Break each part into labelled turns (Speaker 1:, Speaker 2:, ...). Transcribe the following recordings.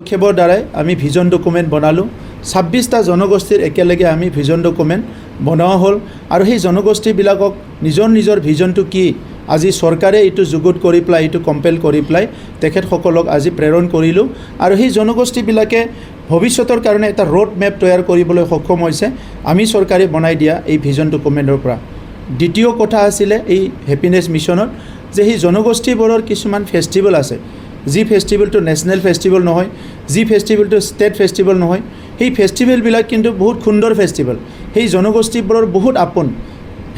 Speaker 1: পদক্ষেপৰ দ্বাৰাই আমি ভিজন ডকুমেণ্ট বনালোঁ 26টা জনগোষ্ঠীৰ একেলগে আমি ভিজন ডকুমেণ্ট বনোৱা হ'ল আৰু সেই জনগোষ্ঠীবিলাকক নিজৰ ভিজনটো কি আজি চৰকাৰে এইটো যুগুত কৰি পেলাই এইটো কম্পেল কৰি পেলাই তেখেতসকলক আজি প্ৰেৰণ কৰিলোঁ আৰু সেই জনগোষ্ঠীবিলাকে ভৱিষ্যতৰ কাৰণে এটা ৰোড মেপ তৈয়াৰ কৰিবলৈ সক্ষম হৈছে আমি চৰকাৰে বনাই দিয়া এই ভিজন ডকুমেণ্টৰ পৰা। দ্বিতীয় কথা আছিলে এই হেপিনেছ মিছনত যে সেই জনগোষ্ঠীবোৰৰ কিছুমান ফেষ্টিভেল আছে যি ফেষ্টিভেলটো নেশ্যনেল ফেষ্টিভেল নহয়, যি ফেষ্টিভেলটো ষ্টেট ফেষ্টিভেল নহয়, সেই ফেষ্টিভেলবিলাক কিন্তু বহুত সুন্দৰ ফেষ্টিভেল। সেই জনগোষ্ঠীবোৰৰ বহুত আপোন,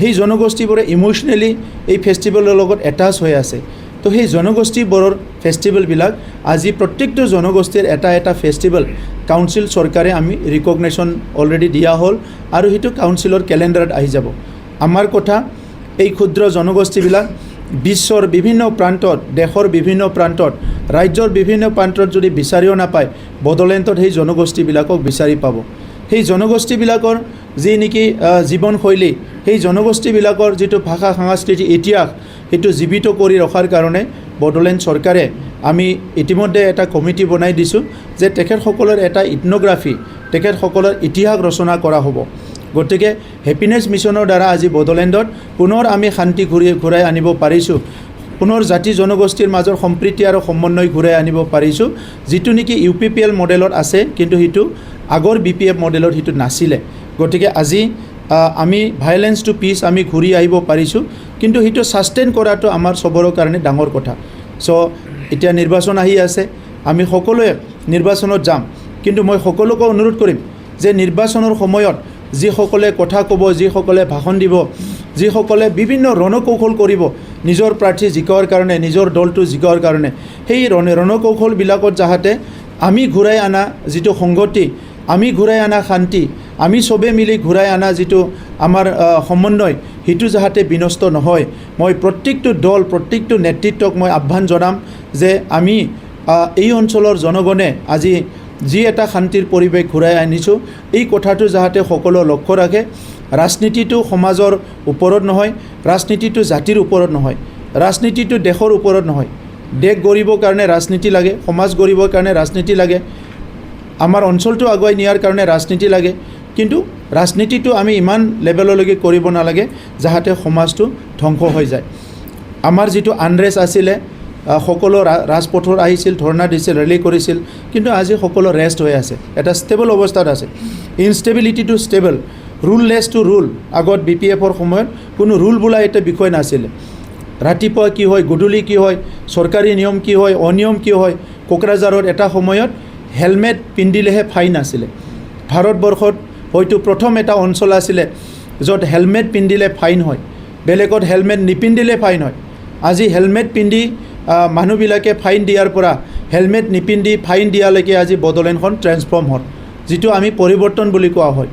Speaker 1: সেই জনগোষ্ঠীবোৰে ইম'চনেলি এই ফেষ্টিভেলৰ লগত এটাচ হৈ আছে। তো সেই জনগোষ্ঠীবোৰৰ ফেষ্টিভেলবিলাক আজি প্ৰত্যেকটো জনগোষ্ঠীৰ এটা ফেষ্টিভেল কাউন্সিল চৰকাৰে আমি ৰিকগনেশ্যন অলৰেডি দিয়া হ'ল আৰু সেইটো কাউন্সিলৰ কেলেণ্ডাৰত আহি যাব। আমাৰ কথা এই ক্ষুদ্ৰ জনগোষ্ঠীবিলাক বিশ্বৰ বিভিন্ন প্ৰান্তত, দেশৰ বিভিন্ন প্ৰান্তত, ৰাজ্যৰ বিভিন্ন প্ৰান্তত যদি বিচাৰিও নাপায়, বড়োলেণ্ডত সেই জনগোষ্ঠীবিলাকক বিচাৰি পাব। সেই জনগোষ্ঠীবিলাকৰ যি নেকি জীৱনশৈলী, সেই জনগোষ্ঠীবিলাকৰ যিটো ভাষা সংস্কৃতি ইতিহাস, সেইটো জীৱিত কৰি ৰখাৰ কাৰণে বড়োলেণ্ড চৰকাৰে আমি ইতিমধ্যে এটা কমিটি বনাই দিছোঁ যে তেখেতসকলৰ এটা ইথনোগ্ৰাফি, তেখেতসকলৰ ইতিহাস ৰচনা কৰা হ'ব। গতিকে হেপিনেছ মিছনৰ দ্বাৰা আজি বড়োলেণ্ডত পুনৰ আমি শান্তি ঘূৰাই আনিব পাৰিছোঁ, পুনৰ জাতি জনগোষ্ঠীৰ মাজৰ সম্প্ৰীতি আৰু সমন্বয় ঘূৰাই আনিব পাৰিছোঁ, যিটো নেকি UPPL মডেলত আছে কিন্তু সেইটো আগৰ BPF মডেলত সেইটো নাছিলে। গতিকে আজি আমি ভাইলেন্স টু পিচ আমি ঘূৰি আহিব পাৰিছোঁ, কিন্তু সেইটো ছাষ্টেইন কৰাটো আমাৰ চবৰে কাৰণে ডাঙৰ কথা। চ' এতিয়া নিৰ্বাচন আহি আছে, আমি সকলোৱে নিৰ্বাচনত যাম, কিন্তু মই সকলোকে অনুৰোধ কৰিম যে নিৰ্বাচনৰ সময়ত যিসকলে কথা ক'ব, যিসকলে ভাষণ দিব, যিসকলে বিভিন্ন ৰণকৌশল কৰিব নিজৰ প্ৰাৰ্থী জিকোৱাৰ কাৰণে, নিজৰ দলটো জিকোৱাৰ কাৰণে, সেই ৰণকৌশলবিলাকত যাতে আমি ঘূৰাই অনা যিটো সংগতি, আমি ঘূৰাই অনা শান্তি, আমি চবে মিলি ঘূৰাই অনা যিটো আমাৰ সমন্বয়, সেইটো যাতে বিনষ্ট নহয়। মই প্ৰত্যেকটো দল, প্ৰত্যেকটো নেতৃত্বক মই আহ্বান জনাম যে আমি এই অঞ্চলৰ জনগণে আজি যি এটা শান্তিৰ পৰিৱেশ ঘূৰাই আনিছোঁ, এই কথাটো যাতে সকলো লক্ষ্য ৰাখে। ৰাজনীতিটো সমাজৰ ওপৰত নহয়, ৰাজনীতিটো জাতিৰ ওপৰত নহয়, ৰাজনীতিটো দেশৰ ওপৰত নহয়। দেশ গঢ়িবৰ কাৰণে ৰাজনীতি লাগে, সমাজ গঢ়িবৰ কাৰণে ৰাজনীতি লাগে, আমাৰ অঞ্চলটো আগুৱাই নিয়াৰ কাৰণে ৰাজনীতি লাগে, কিন্তু ৰাজনীতিটো আমি ইমান লেভেললৈকে কৰিব নালাগে যাতে সমাজটো ধ্বংস হৈ যায়। আমাৰ যিটো আনৰেষ্ট আছিলে, সকলো ৰাজপথত আহিছিল, ধৰ্ণা দিছিল, ৰেলী কৰিছিল, কিন্তু আজি সকলো ৰেষ্ট হৈ আছে, এটা ষ্টেবল অৱস্থাত আছে। ইনষ্টেবিলিটি টু ষ্টেবল, ৰুললেছ টু ৰুল। আগত BPFৰ সময়ত কোনো ৰুল বোলা এটা বিষয় নাছিলে। ৰাতিপুৱা কি হয়, গধূলি কি হয়, চৰকাৰী নিয়ম কি হয়, অনিয়ম কি হয়। কোকৰাঝাৰত এটা সময়ত হেলমেট পিন্ধিলেহে ফাইন আছিলে। ভাৰতবৰ্ষত হয়তো প্ৰথম এটা অঞ্চল আছিলে য'ত হেলমেট পিন্ধিলে ফাইন হয়, বেলেগত হেলমেট নিপিন্ধিলে ফাইন হয়। আজি হেলমেট পিন্ধি মানুহবিলাকে ফাইন দিয়াৰ পৰা হেলমেট নিপিন্ধি ফাইন দিয়ালৈকে আজি বড়োলেণ্ডখন ট্ৰেন্সফৰ্ম হ'ল, যিটো আমি পৰিৱৰ্তন বুলি কোৱা হয়।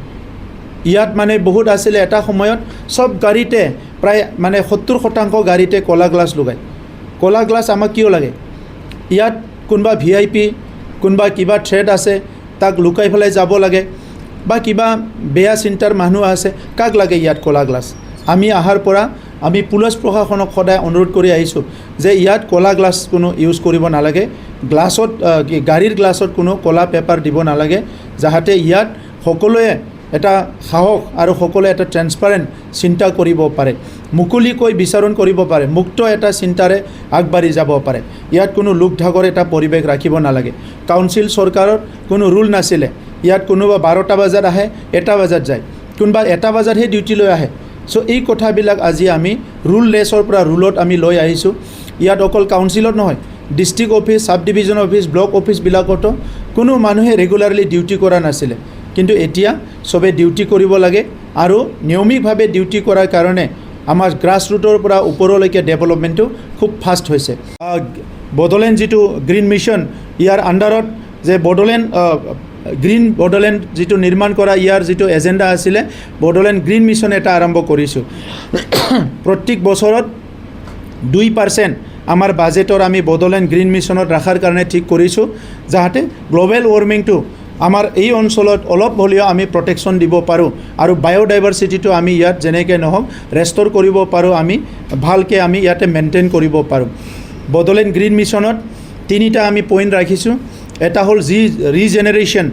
Speaker 1: ইয়াত মানে বহুত আছিলে এটা সময়ত চব গাড়ীতে প্ৰায় মানে 70% গাড়ীতে ক'লা গ্লাছ লগায়। ক'লা গ্লাছ আমাক কিয় লাগে? ইয়াত কোনোবা VIP, কোনোবা কিবা থ্ৰেড আছে, তাক লুকাই পেলাই যাব লাগে, বা কিবা বেয়া চিন্তাৰ মানুহ আছে, কাক লাগে ইয়াত ক'লা গ্লাছ? আমি অহাৰ পৰা আমি পুলিচ প্ৰশাসনক সদায় অনুৰোধ কৰি আহিছোঁ যে ইয়াত ক'লা গ্লাছ কোনো ইউজ কৰিব নালাগে, গ্লাছত গাড়ীৰ গ্লাছত কোনো ক'লা পেপাৰ দিব নালাগে, যাতে ইয়াত সকলোৱে এটা সাহস আৰু সকলোৱে এটা ট্ৰেন্সপাৰেণ্ট চিন্তা কৰিব পাৰে, মুকলিকৈ বিচাৰণ কৰিব পাৰে, মুক্ত এটা চিন্তাৰে আগবাঢ়ি যাব পাৰে। ইয়াত কোনো লোক ঢাকৰ এটা পৰিৱেশ ৰাখিব নালাগে। কাউন্সিল চৰকাৰৰ কোনো ৰুল নাছিলে। ইয়াত কোনোবা 12টা বজাত আহে, 1টা বজাত যায়, কোনোবা 1টা বজাতহে ডিউটিলৈ আহে। চ' এই কথাবিলাক আজি আমি ৰুললেছৰ পৰা ৰুলত আমি লৈ আহিছোঁ। ইয়াত অকল কাউন্সিলত নহয়, district office, sub division office, block অফিচবিলাকতো কোনো মানুহে ৰেগুলাৰলি ডিউটি কৰা নাছিলে, কিন্তু এতিয়া চবে ডিউটি কৰিব লাগে আৰু নিয়মিতভাৱে ডিউটি কৰাৰ কাৰণে আমাৰ গ্ৰাছ ৰুটৰ পৰা ওপৰলৈকে ডেভেলপমেণ্টটো খুব ফাষ্ট হৈছে। বড়োলেণ্ড যিটো গ্ৰীণ মিছন, ইয়াৰ আণ্ডাৰত যে গ্ৰীণ বড়োলেণ্ড যিটো নিৰ্মাণ কৰা ইয়াৰ যিটো এজেণ্ডা আছিলে, বড়োলেণ্ড গ্ৰীণ মিছন এটা আৰম্ভ কৰিছোঁ। প্ৰত্যেক বছৰত 2% আমাৰ বাজেটৰ আমি বড়োলেণ্ড গ্ৰীণ মিছনত ৰখাৰ কাৰণে ঠিক কৰিছোঁ, যাতে গ্ল'বেল ৱাৰ্মিংটো আমাৰ এই অঞ্চলত অলপ হ'লেও আমি প্ৰটেকশ্যন দিব পাৰোঁ আৰু বায়'ডাইভাৰ্চিটিটো আমি ইয়াত যেনেকৈ নহওক ৰেষ্ট'ৰ কৰিব পাৰোঁ, আমি ভালকৈ আমি ইয়াতে মেইনটেইন কৰিব পাৰোঁ। বড়োলেণ্ড গ্ৰীণ মিছনত 3টা আমি পইণ্ট ৰাখিছোঁ। এটা হ'ল ৰিজেনেৰেশ্যন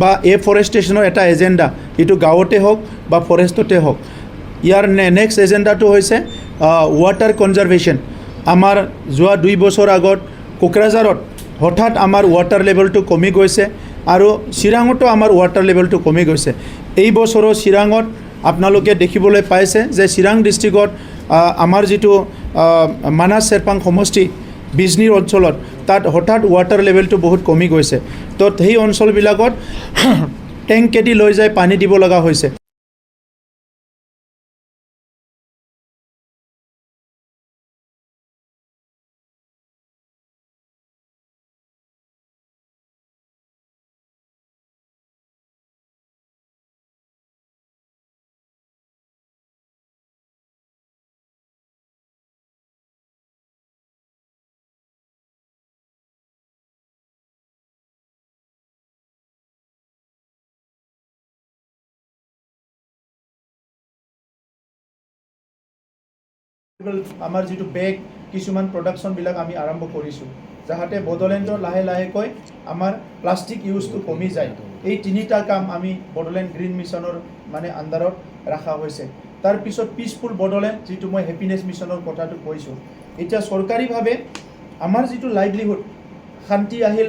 Speaker 1: বা এফৰেষ্টেশ্যনৰ এটা এজেণ্ডা, এইটো গাঁৱতে হওক বা ফৰেষ্টতে হওক। ইয়াৰ নেক্সট এজেণ্ডাটো হৈছে ৱাটাৰ কনজাৰ্ভেশ্যন। আমাৰ যোৱা 2 বছৰ আগত কোকৰাঝাৰত হঠাৎ আমাৰ ৱাটাৰ লেভেলটো কমি গৈছে আৰু চিৰাঙতো আমাৰ ৱাটাৰ লেভেলটো কমি গৈছে। এই বছৰৰ চিৰাঙত আপোনালোকে দেখিবলৈ পাইছে যে চিৰাং ডিষ্ট্ৰিক্টত আমাৰ যিটো মানাছ চেৰপাং সমষ্টি বিজনীৰ অঞ্চলত তাত হঠাৎ ৱাটাৰ লেভেলটো বহুত কমি গৈছে। তো সেই অঞ্চলবিলাকত টেংকেদি লৈ যাই পানী দিব লগা হৈছে। আমাৰ যিটো বেগ কিছুমান প্ৰডাকশ্যনবিলাক আমি আৰম্ভ কৰিছোঁ, যাতে বড়োলেণ্ডৰ লাহে লাহেকৈ আমাৰ প্লাষ্টিক ইউজটো কমি যায়। এই 3টা কাম আমি বড়োলেণ্ড গ্ৰীণ মিছনৰ মানে আণ্ডাৰত ৰখা হৈছে। তাৰপিছত পিচফুল বড়োলেণ্ড, যিটো মই হেপিনেছ মিছনৰ কথাটো কৈছোঁ। এতিয়া চৰকাৰীভাৱে আমাৰ যিটো লাইভলিহুড, শান্তি আহিল,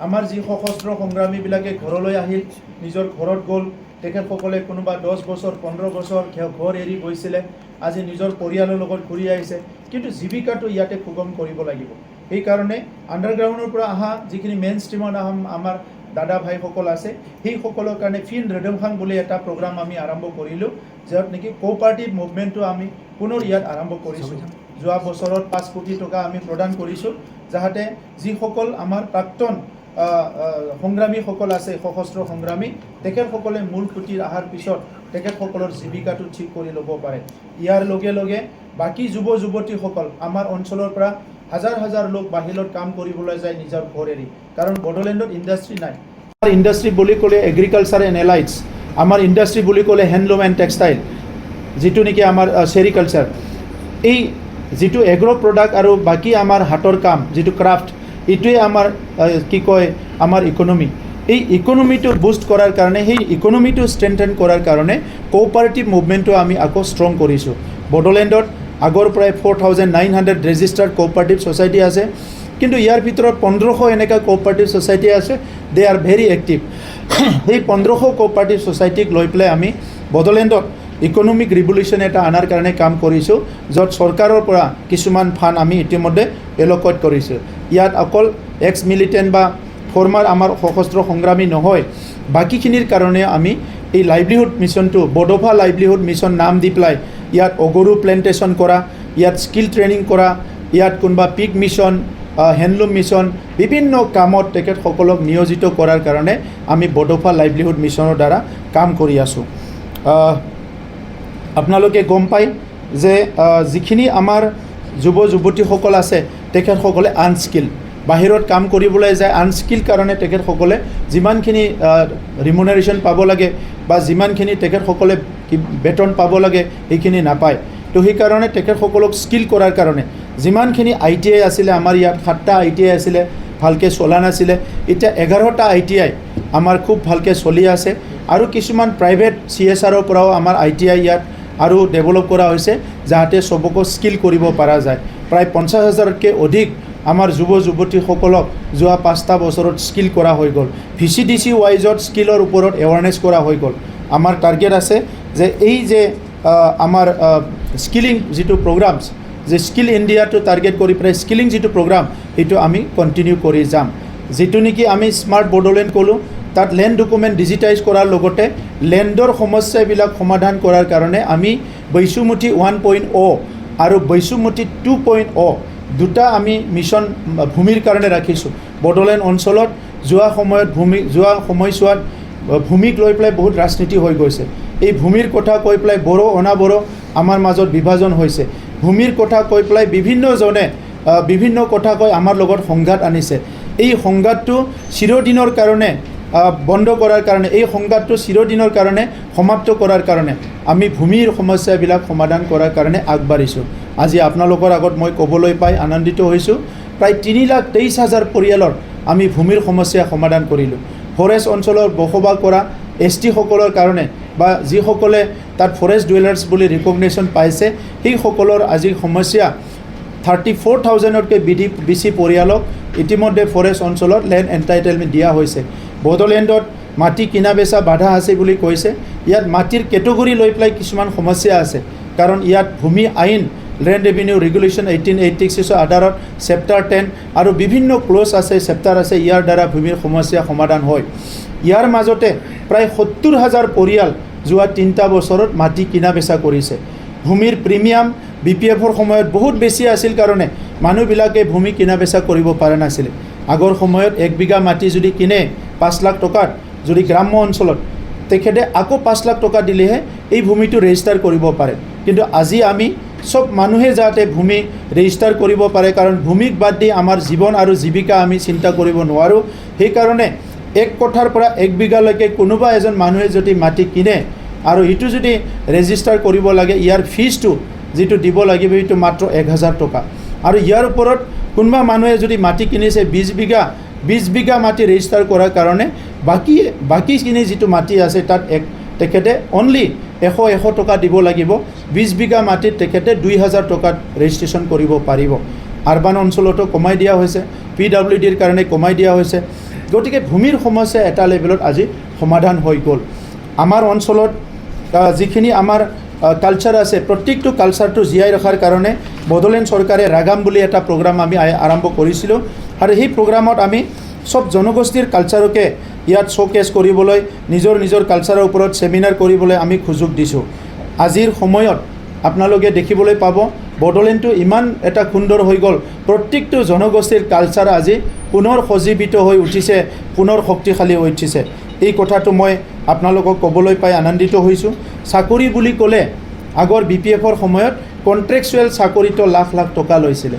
Speaker 1: আমাৰ যি সশস্ত্ৰ সংগ্ৰামীবিলাকে ঘৰলৈ আহিল, নিজৰ ঘৰত গ'ল, তেখেতসকলে কোনোবা 10 বছৰ 15 বছৰ ঘৰ এৰি গৈছিলে, আজি নিজৰ পৰিয়ালৰ লগত ঘূৰি আহিছে, কিন্তু জীৱিকাটো ইয়াতে সুগম কৰিব লাগিব। সেইকাৰণে আণ্ডাৰগ্ৰাউণ্ডৰ পৰা অহা যিখিনি মেইন ষ্ট্ৰীমত আমাৰ দাদা ভাইসকল আছে, সেইসকলৰ কাৰণে ফিন ৰেডমখাং বুলি এটা প্ৰগ্ৰাম আমি আৰম্ভ কৰিলোঁ, য'ত নেকি কোঅপাৰেটিভ মুভমেণ্টটো আমি পুনৰ ইয়াত আৰম্ভ কৰিছোঁ। যোৱা বছৰত 5 কোটি টকা আমি প্ৰদান কৰিছোঁ, যাতে যিসকল আমাৰ প্ৰাক্তন সংগ্ৰামীসকল আছে, সশস্ত্ৰ সংগ্ৰামী, তেখেতসকলে মূল খুঁটিত অহাৰ পিছত তেখেতসকলৰ জীৱিকাটো ঠিক কৰি ল'ব পাৰে। ইয়াৰ লগে লগে বাকী যুৱ যুৱতীসকল আমাৰ অঞ্চলৰ পৰা হাজাৰ হাজাৰ লোক বাহিৰত কাম কৰিবলৈ যায় নিজৰ ঘৰ এৰি, কাৰণ বড়োলেণ্ডত ইণ্ডাষ্ট্ৰী নাই। আমাৰ ইণ্ডাষ্ট্ৰী বুলি ক'লে এগ্ৰিকালচাৰ এণ্ড এলাইডছ, আমাৰ ইণ্ডাষ্ট্ৰী বুলি ক'লে হেণ্ডলুম এণ্ড টেক্সটাইল, যিটো নেকি আমাৰ চেৰিকালচাৰ, এই যিটো এগ্ৰ' প্ৰডাক্ট আৰু বাকী আমাৰ হাতৰ কাম যিটো ক্ৰাফ্ট, এইটোৱে আমাৰ কি কয় আমাৰ ইকনমি। এই ইকনমিটো বুষ্ট কৰাৰ কাৰণে, সেই ইকনমিটো ষ্ট্ৰেংথেন কৰাৰ কাৰণে কোঅপাৰেটিভ মুভমেণ্টটো আমি আকৌ ষ্ট্ৰং কৰিছোঁ। বড়োলেণ্ডত আগৰ পৰাই 4900 ৰেজিষ্টাৰ্ড কোঅপাৰেটিভ ছ'চাইটি আছে, কিন্তু ইয়াৰ ভিতৰত 1500 এনেকুৱা কোঅপাৰেটিভ ছ'চাইটি আছে, দে আৰ ভেৰি এক্টিভ। সেই 1500 কোঅপাৰেটিভ ছ'চাইটিক লৈ পেলাই আমি বড়োলেণ্ডত ইকনমিক ৰিভলিউশ্যন এটা অনাৰ কাৰণে কাম কৰিছোঁ, য'ত চৰকাৰৰ পৰা কিছুমান ফাণ্ড আমি ইতিমধ্যে এল'কেট কৰিছোঁ। ইয়াত অকল এক্স মিলিটেণ্ট বা ফৰ্মাৰ আমাৰ সশস্ত্ৰ সংগ্ৰামী নহয়, বাকীখিনিৰ কাৰণে আমি এই লাইভলিহুড মিছনটো বডোফা লাইভলিহুড মিছন নাম দি পেলাই ইয়াত অগৰু প্লেণ্টেশ্যন কৰা, ইয়াত স্কিল ট্ৰেইনিং কৰা, ইয়াত কোনোবা পিক মিছন, হেণ্ডলুম মিছন, বিভিন্ন কামত তেখেতসকলক নিয়োজিত কৰাৰ কাৰণে আমি বডোফা লাইভলিহুড মিছনৰ দ্বাৰা কাম কৰি আছোঁ। আপোনালোকে গম পায় যে যিখিনি আমাৰ যুৱ যুৱতীসকল আছে, তেখেতসকলে আনস্কিল, বাহিৰত কাম কৰিবলৈ যায়, আনস্কিল কাৰণে তেখেতসকলে যিমানখিনি ৰিমুনাৰেশ্যন পাব লাগে বা যিমানখিনি তেখেতসকলে বেতন পাব লাগে সেইখিনি নাপায়। তো সেইকাৰণে তেখেতসকলক স্কিল কৰাৰ কাৰণে যিমানখিনি ITI আছিলে, আমাৰ ইয়াত 7টা ITI আছিলে, ভালকৈ চলা নাছিলে, এতিয়া 11টা ITI আমাৰ খুব ভালকৈ চলি আছে, আৰু কিছুমান প্ৰাইভেট CSRৰ পৰাও আমাৰ ITI ইয়াত আৰু ডেভেলপ কৰা হৈছে, যাতে চবকো স্কিল কৰিব পৰা যায়। প্ৰায় 50,000তকৈ অধিক আমাৰ যুৱ যুৱতীসকলক যোৱা 5টা বছৰত স্কিল কৰা হৈ গ'ল। VCDC ৱাইজত স্কিলৰ ওপৰত এৱাৰনেছ কৰা হৈ গ'ল। আমাৰ টাৰ্গেট আছে যে এই যে আমাৰ স্কিলিং যিটো প্ৰগ্ৰামছ, যে স্কিল ইণ্ডিয়াটো টাৰ্গেট কৰি পেলাই স্কিলিং যিটো প্ৰগ্ৰাম, সেইটো আমি কণ্টিনিউ কৰি যাম। যিটো নেকি আমি স্মাৰ্ট বড়োলেণ্ড ক'লোঁ, তাত লেণ্ড ডকুমেণ্ট ডিজিটাইজ কৰাৰ লগতে লেণ্ডৰ সমস্যাবিলাক সমাধান কৰাৰ কাৰণে আমি বৈশুমুঠি 1.0 আৰু বৈশুমুঠি 2.0 দুটা আমি মিছন ভূমিৰ কাৰণে ৰাখিছোঁ। বড়োলেণ্ড অঞ্চলত যোৱা সময়ছোৱাত ভূমিক লৈ পেলাই বহুত ৰাজনীতি হৈ গৈছে। এই ভূমিৰ কথা কৈ পেলাই বড়ো অনাবড়ো আমাৰ মাজত বিভাজন হৈছে। ভূমিৰ কথা কৈ পেলাই বিভিন্নজনে বিভিন্ন কথা কৈ আমাৰ লগত সংঘাত আনিছে। এই সংঘাতটো চিৰদিনৰ কাৰণে বন্ধ কৰাৰ কাৰণে, এই সংঘাতটো চিৰদিনৰ কাৰণে সমাপ্ত কৰাৰ কাৰণে আমি ভূমিৰ সমস্যাবিলাক সমাধান কৰাৰ কাৰণে আগবাঢ়িছোঁ। আজি আপোনালোকৰ আগত মই ক'বলৈ পাই আনন্দিত হৈছোঁ। প্ৰায় 3,23,000 পৰিয়ালৰ আমি ভূমিৰ সমস্যা সমাধান কৰিলোঁ। ফৰেষ্ট অঞ্চলত বসবাস কৰা ST সকলৰ কাৰণে বা যিসকলে তাত ফৰেষ্ট ডুৱেলাৰ্ছ বুলি ৰিকগনিশ্যন পাইছে সেইসকলৰ আজি সমস্যা 34,000তকৈ বেছি পৰিয়ালক ইতিমধ্যে ফৰেষ্ট অঞ্চলত লেণ্ড এণ্টাইটেলমেণ্ট দিয়া হৈছে। বড়োলেণ্ডত মাটি কিনা বেচা বাধা আছে বুলি কৈছে। ইয়াত মাটিৰ কেটেগৰী লৈ পেলাই কিছুমান সমস্যা আছে, কাৰণ ইয়াত ভূমি আইন লেণ্ড ৰেভিনিউ ৰেগুলেশ্যন 1886 আধাৰত চেপ্টাৰ 10 আৰু বিভিন্ন ক্লজ আছে, চেপ্টাৰ আছে, ইয়াৰ দ্বাৰা ভূমিৰ সমস্যা সমাধান হয়। ইয়াৰ মাজতে প্ৰায় 70,000 পৰিয়াল যোৱা 3টা বছৰত মাটি কিনা বেচা কৰিছে। ভূমিৰ প্ৰিমিয়াম BPFৰ সময়ত বহুত বেছি আছিল কাৰণে মানুহবিলাকে ভূমি কিনা বেচা কৰিব পৰা নাছিলে। আগৰ সময়ত 1 বিঘা মাটি যদি কিনে 5 লাখ টকাত, যদি গ্ৰাম্য অঞ্চলত তেখেতে আকৌ 5 লাখ টকা দিলেহে এই ভূমিটো ৰেজিষ্টাৰ কৰিব পাৰে। কিন্তু আজি আমি সব মানুহে যাতে ভূমি ৰেজিষ্টাৰ কৰিব পাৰে, কাৰণ ভূমিক বাদ দি আমাৰ জীৱন আৰু জীৱিকা আমি চিন্তা কৰিব নোৱাৰোঁ। সেইকাৰণে 1 কঠাৰ পৰা 1 বিঘালৈকে কোনোবা এজন মানুহে যদি মাটি কিনে আৰু ইটো যদি ৰেজিষ্টাৰ কৰিব লাগে, ইয়াৰ ফিজটো যিটো দিব লাগিব সেইটো মাত্ৰ 1,000 টকা। আৰু ইয়াৰ ওপৰত কোনোবা মানুহে যদি মাটি কিনিছে 20 বিঘা মাটি ৰেজিষ্টাৰ কৰাৰ কাৰণে বাকীখিনি যিটো মাটি আছে তাত তেখেতে অনলি 100 টকা দিব লাগিব। 20 বিঘা মাটিত তেখেতে 2,000 টকাত ৰেজিষ্ট্ৰেশ্যন কৰিব পাৰিব। আৰবান অঞ্চলতো কমাই দিয়া হৈছে, PWDৰ কাৰণে কমাই দিয়া হৈছে। গতিকে ভূমিৰ সমস্যা এটা লেভেলত আজি সমাধান হৈ গ'ল। আমাৰ অঞ্চলত যিখিনি আমাৰ কালচাৰ আছে, প্ৰত্যেকটো কালচাৰটো জীয়াই ৰখাৰ কাৰণে বড়োলেণ্ড চৰকাৰে ৰাগাম বুলি এটা প্ৰগ্ৰাম আমি আৰম্ভ কৰিছিলোঁ। আৰু সেই প্ৰগ্ৰামত আমি সব জনগোষ্ঠীৰ কালচাৰকে ইয়াত শ্ব'কেছ কৰিবলৈ, নিজৰ কালচাৰৰ ওপৰত ছেমিনাৰ কৰিবলৈ আমি সুযোগ দিছোঁ। আজিৰ সময়ত আপোনালোকে দেখিবলৈ পাব বড়োলেণ্ডটো ইমান এটা সুন্দৰ হৈ গ'ল, প্ৰত্যেকটো জনগোষ্ঠীৰ কালচাৰ আজি পুনৰ সজীৱিত হৈ উঠিছে, পুনৰ শক্তিশালী হৈ উঠিছে। এই কথাটো মই আপোনালোকক ক'বলৈ পাই আনন্দিত হৈছোঁ। চাকৰি বুলি ক'লে আগৰ BPFৰ সময়ত কণ্ট্ৰেকচুৱেল চাকৰিটো লাখ লাখ টকা লৈছিলে।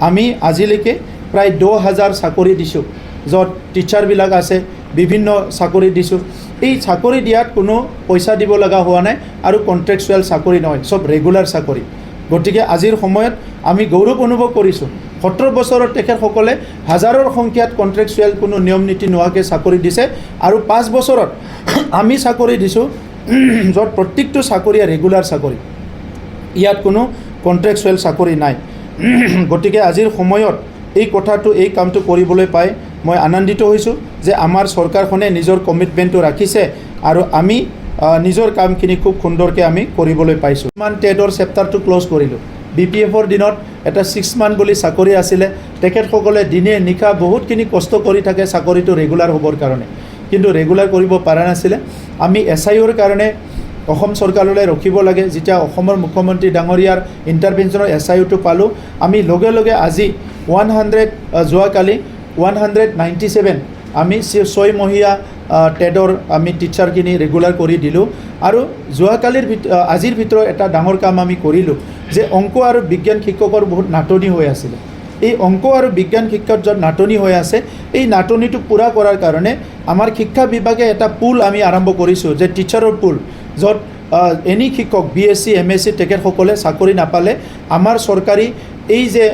Speaker 1: আমি আজিলৈকে প্ৰায় 10,000 চাকৰি দিছোঁ, য'ত টিচাৰবিলাক আছে, বিভিন্ন চাকৰি দিছোঁ। এই চাকৰি দিয়াত কোনো পইচা দিব লগা হোৱা নাই আৰু কণ্ট্ৰেকচুৱেল চাকৰি নহয়, চব ৰেগুলাৰ চাকৰি। গতিকে আজিৰ সময়ত আমি গৌৰৱ অনুভৱ কৰিছোঁ। 17 বছৰত তেখেতসকলে হাজাৰৰ সংখ্যাত কণ্ট্ৰেকচুৱেল কোনো নিয়ম নীতি নোহোৱাকৈ চাকৰি দিছে। আৰু 5 বছৰত আমি চাকৰি দিছোঁ, য'ত প্ৰত্যেকটো চাকৰিয়ে ৰেগুলাৰ চাকৰি, ইয়াত কোনো কণ্ট্ৰেকচুৱেল চাকৰি নাই। গতিকে আজিৰ সময়ত এই কথাটো, এই কামটো কৰিবলৈ পাই মই আনন্দিত হৈছোঁ যে আমাৰ চৰকাৰখনে নিজৰ কমিটমেণ্টটো ৰাখিছে আৰু আমি নিজৰ কামখিনি খুব সুন্দৰকৈ আমি কৰিবলৈ পাইছোঁ। টেটৰ চেপ্টাৰটো ক্ল'জ কৰিলোঁ। BPFৰ দিনত এটা 6 মান্থ বুলি চাকৰি আছিলে। তেখেতসকলে দিনে নিশা বহুতখিনি কষ্ট কৰি থাকে চাকৰিটো ৰেগুলাৰ হ'বৰ কাৰণে, কিন্তু ৰেগুলাৰ কৰিব পৰা নাছিলে। আমি SIOৰ কাৰণে অসম চৰকাৰলৈ ৰখিব লাগে। যেতিয়া অসমৰ মুখ্যমন্ত্ৰী ডাঙৰীয়াৰ ইণ্টাৰভেনশ্যনৰ SIOটো পালোঁ, আমি লগে লগে আজি 100 যোৱাকালি 197 আমি 6 মহীয়া টেটৰ আমি টিচাৰখিনি ৰেগুলাৰ কৰি দিলোঁ। আৰু আজিৰ ভিতৰত এটা ডাঙৰ কাম আমি কৰিলোঁ যে অংক আৰু বিজ্ঞান শিক্ষকৰ বহুত নাটনি হৈ আছিলে। এই অংক আৰু বিজ্ঞান শিক্ষক য'ত নাটনি হৈ আছে, এই নাটনিটো পূৰা কৰাৰ কাৰণে আমাৰ শিক্ষা বিভাগে এটা পুল আমি আৰম্ভ কৰিছোঁ, যে টিচাৰৰ পুল, য'ত এনি শিক্ষক BSc MSc তেখেতসকলে চাকৰি নাপালে আমাৰ চৰকাৰী এই যে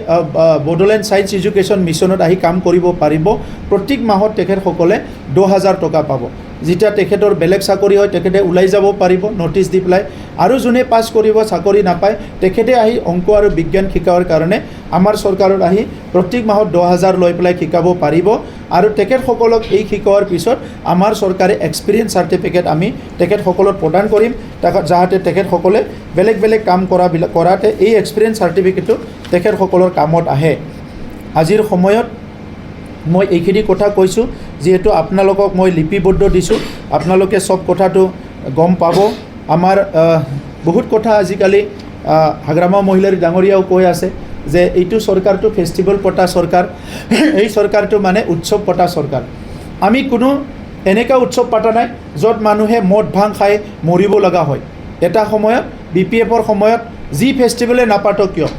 Speaker 1: বড়োলেণ্ড ছায়েন্স এডুকেশ্যন মিছনত আহি কাম কৰিব পাৰিব। প্ৰত্যেক মাহত তেখেতসকলে 10,000 টকা পাব। যেতিয়া তেখেতৰ বেলেগ চাকৰি হয় তেখেতে ওলাই যাব পাৰিব নটিচ দি পেলাই, আৰু যোনে পাছ কৰিব চাকৰি নাপায় তেখেতে আহি অংক আৰু বিজ্ঞান শিকোৱাৰ কাৰণে আমাৰ চৰকাৰত আহি প্ৰত্যেক মাহত 10,000 লৈ পেলাই শিকাব পাৰিব। আৰু তেখেতসকলক এই শিকোৱাৰ পিছত আমাৰ চৰকাৰে এক্সপিৰিয়েঞ্চ চাৰ্টিফিকেট আমি তেখেতসকলক প্ৰদান কৰিম, যাতে তেখেতসকলে বেলেগ কাম কৰাতে এই এক্সপিৰিয়েঞ্চ চাৰ্টিফিকেটটো তেখেতসকলৰ কামত আহে। আজিৰ সময়ত মই এইখিনি কথা কৈছোঁ, যিহেতু আপোনালোকক মই লিপিবদ্ধ দিছোঁ, আপোনালোকে চব কথাটো গম পাব। আমাৰ বহুত কথা আজিকালি হাগ্ৰামা মহিলাৰ ডাঙৰীয়াও কৈ আছে যে এইটো চৰকাৰটো ফেষ্টিভেল পতা চৰকাৰ, এই চৰকাৰটো মানে উৎসৱ পতা চৰকাৰ। আমি কোনো এনেকুৱা উৎসৱ পতা নাই য'ত মানুহে মদ ভাং খাই মৰিব লগা হয়। এটা সময়ত BPFৰ সময়ত যি ফেষ্টিভেলে নাপাতক কিয়,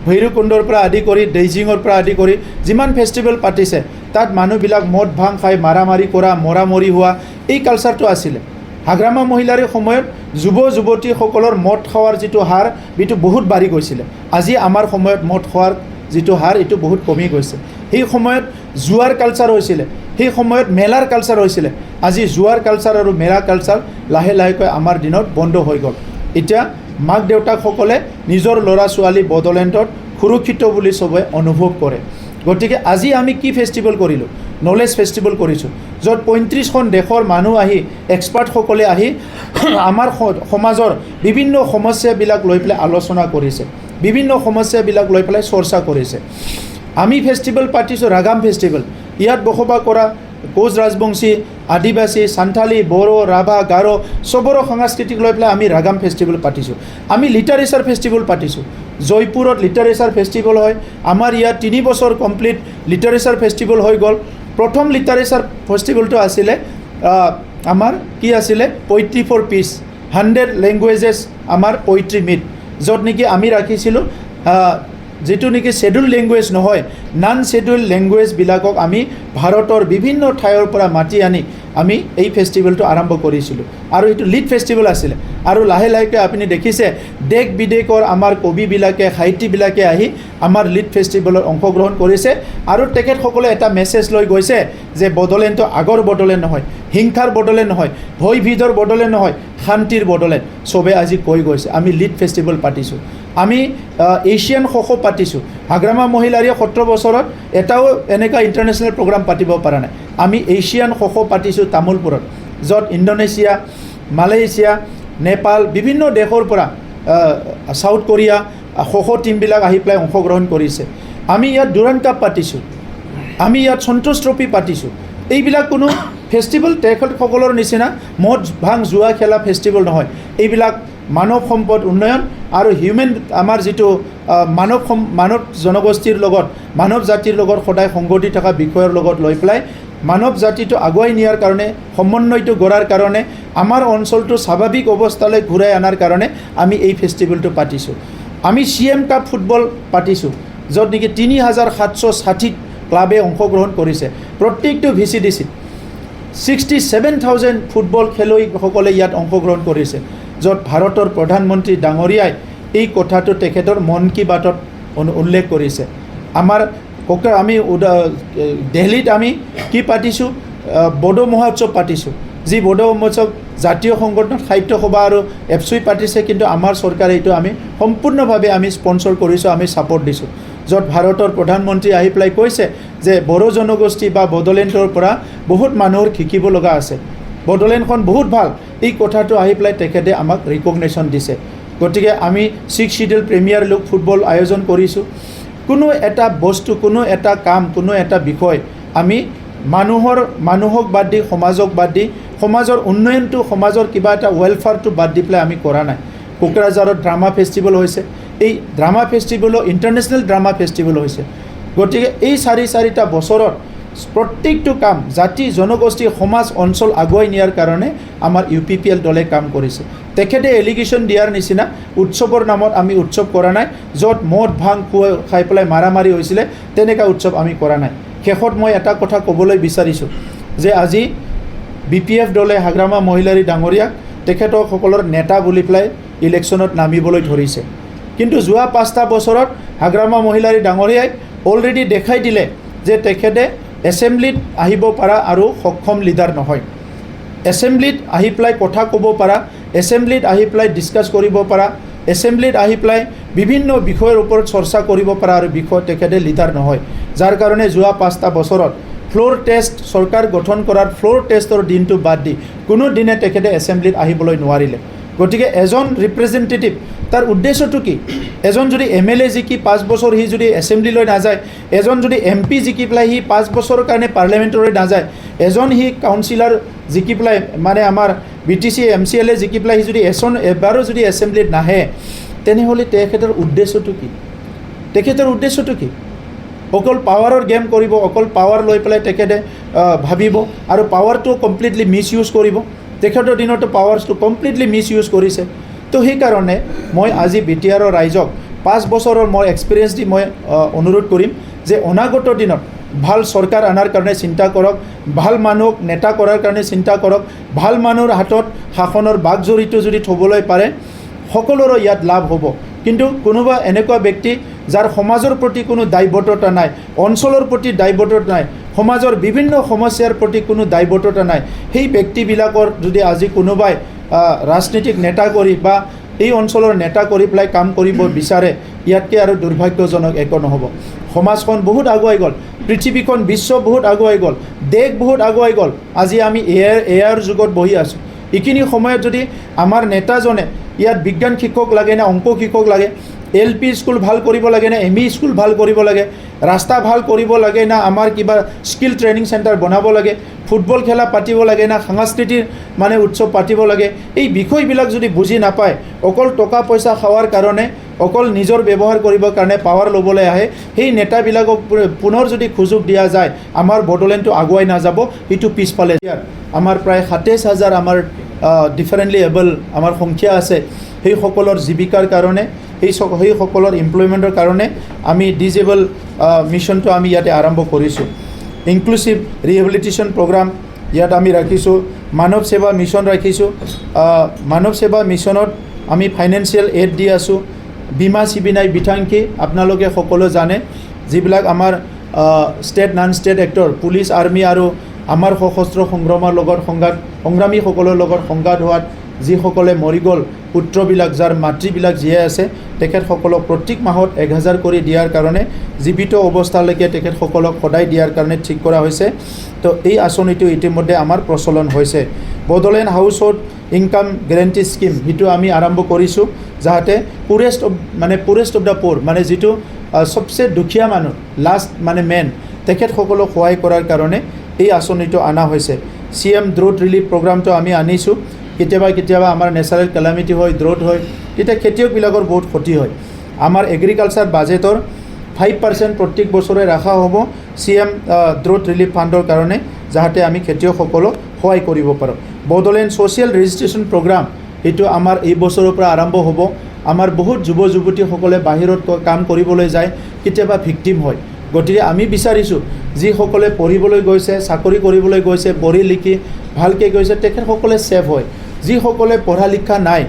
Speaker 1: ভৈৰৱকুণ্ডৰ পৰা আদি কৰি ডেইজিঙৰ পৰা আদি কৰি যিমান ফেষ্টিভেল পাতিছে তাত মানুহবিলাক মদ ভাং খাই মাৰামাৰি কৰা, মৰামৰি হোৱা, এই কালচাৰটো আছিলে। হাগ্ৰামা মহিলাৰ সময়ত যুৱতীসকলৰ মদ খোৱাৰ যিটো হাৰ, এইটো বহুত বাঢ়ি গৈছিলে। আজি আমাৰ সময়ত মদ খোৱাৰ যিটো হাৰ এইটো বহুত কমি গৈছে সেই সময়ত জুৱাৰ কালচাৰ হৈছিলে সেই সময়ত মেলাৰ কালচাৰ হৈছিলে আজি জুৱাৰ কালচাৰ আৰু মেলা কালচাৰ লাহে লাহেকৈ আমাৰ দিনত বন্ধ হৈ গ'ল এতিয়া মাক দেউতাকসকলে নিজৰ ল'ৰা ছোৱালী বড়োলেণ্ডত সুৰক্ষিত বুলি সবে অনুভৱ কৰে গতিকে আজি আমি কি ফেষ্টিভেল কৰিলোঁ নলেজ ফেষ্টিভেল কৰিছোঁ য'ত 35খন দেশৰ মানুহ আহি এক্সপাৰ্টসকলে আহি আমাৰ সমাজৰ বিভিন্ন সমস্যাবিলাক লৈ পেলাই আলোচনা কৰিছে বিভিন্ন সমস্যাবিলাক লৈ পেলাই চৰ্চা কৰিছে আমি ফেষ্টিভেল পাতিছোঁ ৰাগাম ফেষ্টিভেল ইয়াত বসবাস কৰা কোচ ৰাজবংশী আদিবাসী সান্থালী বড়ো ৰাভা গাৰো সবৰো সাংস্কৃতিক লৈ পেলাই আমি ৰাগাম ফেষ্টিভেল পাতিছোঁ আমি লিটাৰেচাৰ ফেষ্টিভেল পাতিছোঁ জয়পুৰত লিটাৰেচাৰ ফেষ্টিভেল হয় আমাৰ ইয়াত 3 বছৰ কমপ্লিট লিটাৰেচাৰ ফেষ্টিভেল হৈ গ'ল প্ৰথম লিটাৰেচাৰ ফেষ্টিভেলটো আছিলে আমাৰ কি আছিলে পোয়েট্ৰি ফৰ পিচ 100 লেংগুৱেজেছ আমাৰ পোয়েট্ৰি মিট য'ত নেকি আমি ৰাখিছিলোঁ যেটো নেকি শেডিউল লেংগুৱেজ নহয় নন শেডিউল লেংগুৱেজবিলাকক আমি ভাৰতৰ বিভিন্ন ঠাইৰ পৰা মাতি আনি আমি এই ফেষ্টিভেলটো আৰম্ভ কৰিছিলোঁ আৰু এইটো লিড ফেষ্টিভেল আছিলে আৰু লাহে লাহেকৈ আপুনি দেখিছে দেশ বিদেশৰ আমাৰ কবিবিলাকে সাহিত্যিকবিলাকে আহি আমাৰ লিড ফেষ্টিভেলত অংশগ্ৰহণ কৰিছে আৰু তেখেতসকলে এটা মেছেজ লৈ গৈছে যে বড়োলেণ্ডটো আগৰ বড়োলেণ্ড নহয় হিংসাৰ বড়োলেণ্ড নহয় ভয়ভীতৰ বড়োলেণ্ড নহয় শান্তিৰ বড়োলেণ্ড সবে আজি কৈ গৈছে আমি লিড ফেষ্টিভেল পাতিছোঁ আমি এছিয়ান শোক পাতিছোঁ হাগ্ৰামা মহিলাৰীয়ে 17 বছৰত এটাও এনেকুৱা ইণ্টাৰনেশ্যনেল প্ৰগ্ৰাম পাতিব পৰা নাই আমি এছিয়ান শোক পাতিছোঁ তামোলপুৰত য'ত ইণ্ডোনেছিয়া মালয়েছিয়া নেপাল বিভিন্ন দেশৰ পৰা সাউথ কোৰিয়া শোক টিমবিলাক আহি পেলাই অংশগ্ৰহণ কৰিছে আমি ইয়াত ডুৰাণ্ড কাপ পাতিছোঁ আমি ইয়াত সন্তোষ ট্ৰফি পাতিছোঁ এইবিলাক কোনো ফেষ্টিভেল তেখেতসকলৰ নিচিনা মদ ভাং জুৱা খেলা ফেষ্টিভেল নহয় এইবিলাক মানৱ সম্পদ উন্নয়ন আৰু হিউমেন আমাৰ যিটো মানৱ জনগোষ্ঠীৰ লগত মানৱ জাতিৰ লগত সদায় সংগতি থকা বিষয়ৰ লগত লৈ পেলাই মানৱ জাতিটো আগুৱাই নিয়াৰ কাৰণে সমন্বয়টো গঢ়াৰ কাৰণে আমাৰ অঞ্চলটো স্বাভাৱিক অৱস্থালৈ ঘূৰাই অনাৰ কাৰণে আমি এই ফেষ্টিভেলটো পাতিছোঁ আমি CM কাপ ফুটবল পাতিছোঁ য'ত নেকি 3760 ক্লাবে অংশগ্ৰহণ কৰিছে প্ৰত্যেকটো VCDCত 67,000 ফুটবল খেলুৱৈসকলে ইয়াত অংশগ্ৰহণ কৰিছে য'ত ভাৰতৰ প্ৰধানমন্ত্ৰী ডাঙৰীয়াই এই কথাটো তেখেতৰ মন কি বাতত উল্লেখ কৰিছে আমাৰ আমি দিল্লীত আমি কি পাতিছোঁ বড়ো মহোৎসৱ পাতিছোঁ যি বড়ো মহোৎসৱ জাতীয় সংগঠন সাহিত্য সভা আৰু এফচুই পাতিছে কিন্তু আমাৰ চৰকাৰে এইটো আমি সম্পূৰ্ণভাৱে আমি স্পন্সৰ কৰিছোঁ আমি ছাপোৰ্ট দিছোঁ য'ত ভাৰতৰ প্ৰধানমন্ত্ৰী আহি পেলাই কৈছে যে বড়ো জনগোষ্ঠী বা বড়োলেণ্ডৰ পৰা বহুত মানুহৰ শিকিব লগা আছে বড়োলেণ্ডখন বহুত ভাল এই কথাটো আহি পেলাই তেখেতে আমাক ৰিকগনেশ্যন দিছে গতিকে আমি 6 শিডিউল প্ৰিমিয়াৰ লীগ ফুটবল আয়োজন কৰিছোঁ কোনো এটা বস্তু কোনো এটা কাম কোনো এটা বিষয় আমি মানুহক বাদ দি সমাজক বাদ দি সমাজৰ উন্নয়নটো সমাজৰ কিবা এটা ৱেলফেয়াৰটো বাদ দি পেলাই আমি কৰা নাই কোকৰাঝাৰত ড্ৰামা ফেষ্টিভেল হৈছে এই ড্ৰামা ফেষ্টিভেলো ইণ্টাৰনেশ্যনেল ড্ৰামা ফেষ্টিভেল হৈছে গতিকে এই 4-4টা বছৰত প্ৰত্যেকটো কাম জাতি জনগোষ্ঠী সমাজ অঞ্চল আগুৱাই নিয়াৰ কাৰণে আমাৰ UPPL দলে কাম কৰিছে তেখেতে এলিগেশ্যন দিয়াৰ নিচিনা উৎসৱৰ নামত আমি উৎসৱ কৰা নাই য'ত মদ ভাং খাই পেলাই মাৰামাৰি হৈছিলে তেনেকুৱা উৎসৱ আমি কৰা নাই শেষত মই এটা কথা ক'বলৈ বিচাৰিছোঁ যে আজি BPF দলে হাগ্ৰামা মহিলাৰী ডাঙৰীয়াক তেখেতসকলৰ নেতা বুলি পেলাই ইলেকশ্যনত নামিবলৈ ধৰিছে কিন্তু যোৱা 5টা বছৰত হাগ্ৰামা মহিলাৰী ডাঙৰীয়াই অলৰেডি দেখাই দিলে যে তেখেতে এছেম্বলিত আহিব পৰা আৰু সক্ষম লিডাৰ নহয় এছেম্বলিত আহি পেলাই কথা ক'ব পৰা এছেম্বলিত আহি পেলাই ডিছকাছ কৰিব পৰা এছেম্বলিত আহি পেলাই বিভিন্ন বিষয়ৰ ওপৰত চৰ্চা কৰিব পৰা আৰু বিষয় তেখেতে লিডাৰ নহয় যাৰ কাৰণে যোৱা 5টা বছৰত ফ্লোৰ টেষ্ট চৰকাৰ গঠন কৰাৰ ফ্লোৰ টেষ্টৰ দিনটো বাদ দি কোনো দিনে তেখেতে এছেম্বলিত আহিবলৈ নোৱাৰিলে গতিকে এজন ৰিপ্ৰেজেণ্টেটিভ তাৰ উদ্দেশ্যটো কি এজন যদি MLA জিকি 5 বছৰ হি যদি এছেম্বলিলৈ নাযায় এজন যদি MP জিকি পেলাই হি 5 বছৰৰ কাৰণে পাৰ্লিমেণ্টলৈ নাযায় এজন হি কাউন্সিলৰ জিকি পেলাই মানে আমাৰ BTC MCLA জিকি পেলাই হি যদি এবাৰো যদি এছেম্বলিত নাহে তেনেহ'লে তেখেতৰ উদ্দেশ্যটো কি অকল পাৱাৰৰ গেম কৰিব অকল পাৱাৰ লৈ পেলাই তেখেতে ভাবিব আৰু পাৱাৰটো কমপ্লিটলি মিছ ইউজ কৰিব তেখেতৰ দিনতো পাৱাৰটো কমপ্লিটলি মিছ ইউজ কৰিছে তো সেইকাৰণে মই আজি BTRৰ ৰাইজক 5 বছৰৰ মই এক্সপিৰিয়েঞ্চ দি মই অনুৰোধ কৰিম যে অনাগত দিনত ভাল চৰকাৰ আনাৰ কাৰণে চিন্তা কৰক ভাল মানুহক নেতা কৰাৰ কাৰণে চিন্তা কৰক ভাল মানুহৰ হাতত শাসনৰ বাগজৰিটো যদি থ'বলৈ পাৰে সকলোৰে ইয়াত লাভ হ'ব কিন্তু কোনোবা এনেকুৱা ব্যক্তি যাৰ সমাজৰ প্ৰতি কোনো দায়বদ্ধতা নাই, অঞ্চলৰ প্ৰতি দায়বদ্ধতা নাই, সমাজৰ বিভিন্ন সমস্যাৰ প্ৰতি কোনো দায়বদ্ধতা নাই, সেই ব্যক্তিবিলাকৰ যদি আজি কোনোবাই ৰাজনীতিক নেতা কৰি বা এই অঞ্চলৰ নেতা কৰি পেলাই কাম কৰিব বিচাৰে, ইয়াতকৈ আৰু দুৰ্ভাগ্যজনক একো নহ'ব। সমাজখন বহুত আগুৱাই গ'ল, পৃথিৱীখন বিশ্ব বহুত আগুৱাই গ'ল, দেশ বহুত আগুৱাই গ'ল। আজি আমি এআইৰ যুগত বহি আছোঁ। এইখিনি সময়ত যদি আমাৰ নেতাজনে ইয়াত বিজ্ঞান শিক্ষক লাগে না অংক শিক্ষক লাগে, LP স্কুল ভাল কৰিব লাগে না ME স্কুল ভাল কৰিব লাগে, ৰাস্তা ভাল কৰিব লাগে না আমাৰ কিবা স্কিল ট্ৰেইনিং চেণ্টাৰ বনাব লাগে, ফুটবল খেলা পাতিব লাগে না সাংস্কৃতিক মানে উৎসৱ পাতিব লাগে, এই বিষয়বিলাক যদি বুজি নাপায়, অকল টকা পইচা খাৱাৰ কাৰণে, অকল নিজৰ ব্যৱহাৰ কৰিবৰ কাৰণে পাৱাৰ ল'বলৈ আহে, সেই নেতাবিলাকক পুনৰ যদি সুযোগ দিয়া যায়, আমাৰ বড়োলেণ্ডটো আগুৱাই নাযাব, সেইটো পিছফালে। আমাৰ প্ৰায় 27,000 আমাৰ ডিফাৰেণ্টলি এবল আমাৰ সংখ্যা আছে, সেইসকলৰ জীৱিকাৰ কাৰণে, সেইসকলৰ এমপ্লয়মেণ্টৰ কাৰণে আমি ডিজেবল মিছনটো আমি ইয়াতে আৰম্ভ কৰিছোঁ। ইনক্লুচিভ ৰিহেবিলিটেশ্যন প্ৰগ্ৰাম ইয়াত আমি ৰাখিছোঁ, মানৱ সেৱা মিছন ৰাখিছোঁ। মানৱ সেৱা মিছনত আমি ফাইনেন্সিয়েল এড দি আছোঁ। বীমা চিবিনাই বিথাংকি আপোনালোকে সকলো জানে, যিবিলাক আমাৰ state non state actor, police army আৰু আমাৰ সশস্ত্ৰ সংগ্ৰামৰ লগত সংগ্ৰামীসকলৰ লগত সংঘাত হোৱাত যিসকলে মৰি গ'ল, পুত্ৰবিলাক যাৰ মাতৃবিলাক জীয়াই আছে, তেখেতসকলক প্ৰত্যেক মাহত 1,000 কৰি দিয়াৰ কাৰণে, জীৱিত অৱস্থালৈকে তেখেতসকলক সদায় দিয়াৰ কাৰণে ঠিক কৰা হৈছে। তো এই আঁচনিটো ইতিমধ্যে আমাৰ প্ৰচলন হৈছে। Bodoland house hold income guarantee scheme, সেইটো আমি আৰম্ভ কৰিছোঁ, যাতে পুৰেষ্ট অফ দ্য প'ৰ, মানে যিটো চবচে দুখীয়া মানুহ, লাষ্ট মানে মেন, তেখেতসকলক সহায় কৰাৰ কাৰণে এই আঁচনিটো অনা হৈছে। CM ড্ৰট ৰিলিফ প্ৰগ্ৰামটো আমি আনিছোঁ। কেতিয়াবা আমাৰ নেচাৰেল কেলামিটি হয়, ড্ৰট হয়, তেতিয়া খেতিয়কবিলাকৰ বহুত ক্ষতি হয়। আমাৰ এগ্ৰিকালচাৰ বাজেটৰ 5% প্ৰত্যেক বছৰে ৰখা হ'ব CM ড্ৰট ৰিলিফ ফাণ্ডৰ কাৰণে, যাতে আমি খেতিয়কসকলক সহায় কৰিব পাৰোঁ। বডোলেণ্ড ছ'চিয়েল ৰেজিষ্ট্ৰেশ্যন প্ৰগ্ৰাম, এইটো আমাৰ এই বছৰৰ পৰা আৰম্ভ হ'ব। আমাৰ বহুত যুৱ যুৱতীসকলে বাহিৰত কাম কৰিবলৈ যায়, কেতিয়াবা ভিক্টিম হয়। গতিকে আমি বিচাৰিছোঁ, যিসকলে পঢ়িবলৈ গৈছে, চাকৰি কৰিবলৈ গৈছে, পঢ়ি লিখি ভালকৈ গৈছে, তেখেতসকলে ছেফ হয়। যিসকলে পঢ়া লিখা নাই,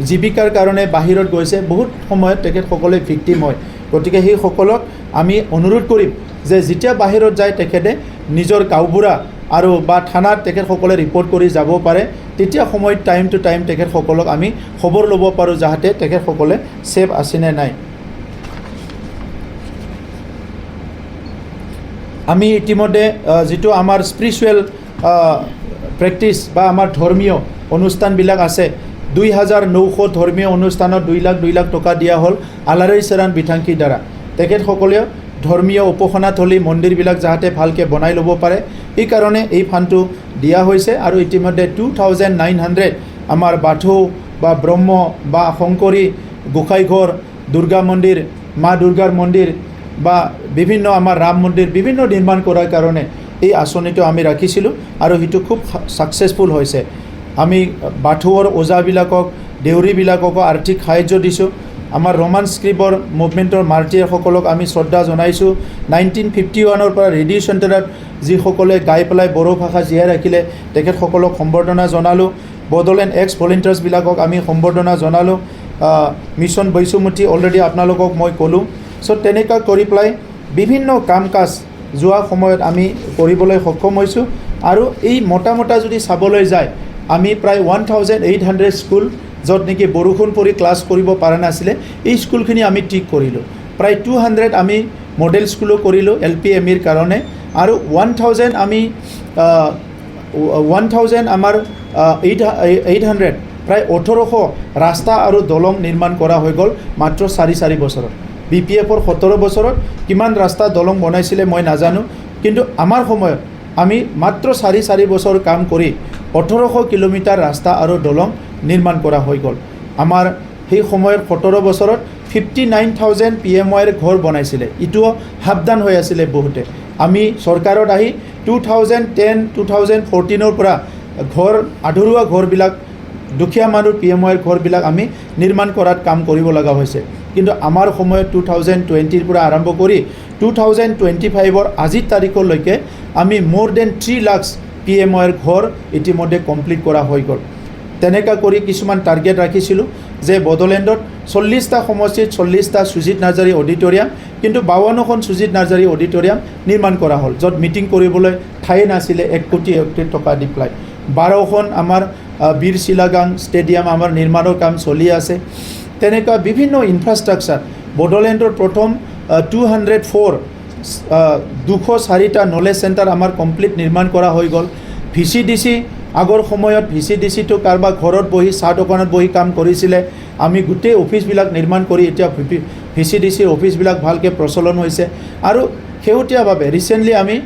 Speaker 1: জীৱিকাৰ কাৰণে বাহিৰত গৈছে, বহুত সময়ত তেখেতসকলে ভিক্টিম হয়। গতিকে সেইসকলক আমি অনুৰোধ কৰিম যে যেতিয়া বাহিৰত যায়, তেখেতে নিজৰ গাঁওবুঢ়া আৰু বা থানাত তেখেতসকলে ৰিপৰ্ট কৰি যাব পাৰে, তেতিয়া সময়ত টাইম টু টাইম তেখেতসকলক আমি খবৰ ল'ব পাৰোঁ, যাতে তেখেতসকলে ছেফ আছেনে নাই। আমি ইতিমধ্যে যিটো আমাৰ স্পিৰিচুৱেল প্ৰেক্টিছ বা আমাৰ ধৰ্মীয় অনুষ্ঠানবিলাক আছে, 2,900 ধৰ্মীয় অনুষ্ঠানত 2 লাখ টকা দিয়া হ'ল আলাৰী চেৰাণ বিথাংকিৰ দ্বাৰা। তেখেতসকলেও ধৰ্মীয় উপাসনাথলী মন্দিৰবিলাক যাতে ভালকৈ বনাই ল'ব পাৰে, এইকাৰণে এই ফাণ্ডটো দিয়া হৈছে। আৰু ইতিমধ্যে 2,900 আমাৰ বাথৌ বা ব্ৰহ্ম বা শংকৰী গোসাইঘৰ, দুৰ্গা মন্দিৰ, মা দুৰ্গাৰ মন্দিৰ বা বিভিন্ন আমাৰ ৰাম মন্দিৰ বিভিন্ন নিৰ্মাণ কৰাৰ কাৰণে এই আঁচনিটো আমি ৰাখিছিলোঁ, আৰু সেইটো খুব ছাকচেছফুল হৈছে। আমি বাথৌৰ ওজাবিলাকক, দেউৰীবিলাককো আৰ্থিক সাহায্য দিছোঁ। আমাৰ ৰোমান স্ক্ৰিপৰ মুভমেণ্টৰ মাৰ্টিয়াৰসকলক আমি শ্ৰদ্ধা জনাইছোঁ। 1951 পৰা ৰেডিঅ' চেণ্টাৰত যিসকলে গাই পেলাই বড়ো ভাষা জীয়াই ৰাখিলে, তেখেতসকলক সম্বৰ্ধনা জনালোঁ। বডোলেণ্ড এক্স ভলেণ্টিয়াৰ্ছবিলাকক আমি সম্বৰ্ধনা জনালোঁ। মিছন বৈচুমতী অলৰেডি আপোনালোকক মই ক'লোঁ। চ' তেনেকুৱা কৰি পেলাই বিভিন্ন কাম কাজ যোৱা সময়ত আমি কৰিবলৈ সক্ষম হৈছোঁ। আৰু এই মোটামোটা যদি চাবলৈ যায়, আমি প্ৰায় 1,800 স্কুল, য'ত নেকি বৰষুণ পৰি ক্লাছ কৰিব পৰা নাছিলে, এই স্কুলখিনি আমি ঠিক কৰিলোঁ। প্ৰায় 200 আমি মডেল স্কুলো কৰিলোঁ LP MEৰ কাৰণে, আৰু 1,000 আমি 1,000 আমাৰ 800 প্ৰায় 1,800 ৰাস্তা আৰু দলং নিৰ্মাণ কৰা হৈ গ'ল মাত্ৰ 4 বছৰত। BPFৰ 17 বছৰত কিমান ৰাস্তা দলং বনাইছিলে মই নাজানো, কিন্তু আমাৰ সময়ত আমি মাত্ৰ 4 বছৰ কাম কৰি 1,800 কিলোমিটাৰ ৰাস্তা আৰু দলং নিৰ্মাণ কৰা হৈ গ'ল। আমাৰ সেই সময়ত 17 বছৰত 59,000 PMYৰ ঘৰ বনাইছিলে। ইটোও সাৱধান হৈ আছিলে বহুতে। আমি চৰকাৰত আহি 2010-2014 পৰা ঘৰ, আধৰুৱা ঘৰবিলাক, দুখীয়া মানুহ PMYৰ ঘৰবিলাক আমি নিৰ্মাণ কৰাত কাম কৰিব লগা হৈছে। কিন্তু আমাৰ সময়ত 2020 পৰা আৰম্ভ কৰি 2025 আজিৰ তাৰিখলৈকে আমি more than 3 লাখ PMYৰ ঘৰ ইতিমধ্যে কমপ্লিট কৰা হৈ গ'ল। তেনেকুৱা কৰি কিছুমান টাৰ্গেট ৰাখিছিলোঁ, যে বড়োলেণ্ডত 40টা সমষ্টিত 40টা সুজিত নাৰ্জাৰী অডিটৰিয়াম কিন্তু 52খন সুজিত নাৰ্জাৰী অডিটৰিয়াম নিৰ্মাণ কৰা হ'ল য'ত মিটিং কৰিবলৈ ঠাই নাছিলে 1 কোটি টকা দি পেলাই 12খন আমাৰ বীৰ শিলাগাং ষ্টেডিয়াম আমাৰ নিৰ্মাণৰ কাম চলি আছে তেনেকুৱা বিভিন্ন ইনফ্ৰাষ্ট্ৰাকচাৰ বড়োলেণ্ডৰ প্ৰথম 204টা নলেজ চেণ্টাৰ আমাৰ কমপ্লিট নিৰ্মাণ কৰা হৈ গ'ল VCDC আগৰ সময়ত VCDCটো কাৰোবাৰ ঘৰত বহি চাহ দোকানত বহি কাম কৰিছিলে আমি গোটেই অফিচবিলাক নিৰ্মাণ কৰি এতিয়া VCDC অফিচবিলাক ভালকৈ প্ৰচলন হৈছে আৰু শেহতীয়াভাৱে ৰিচেণ্টলি আমি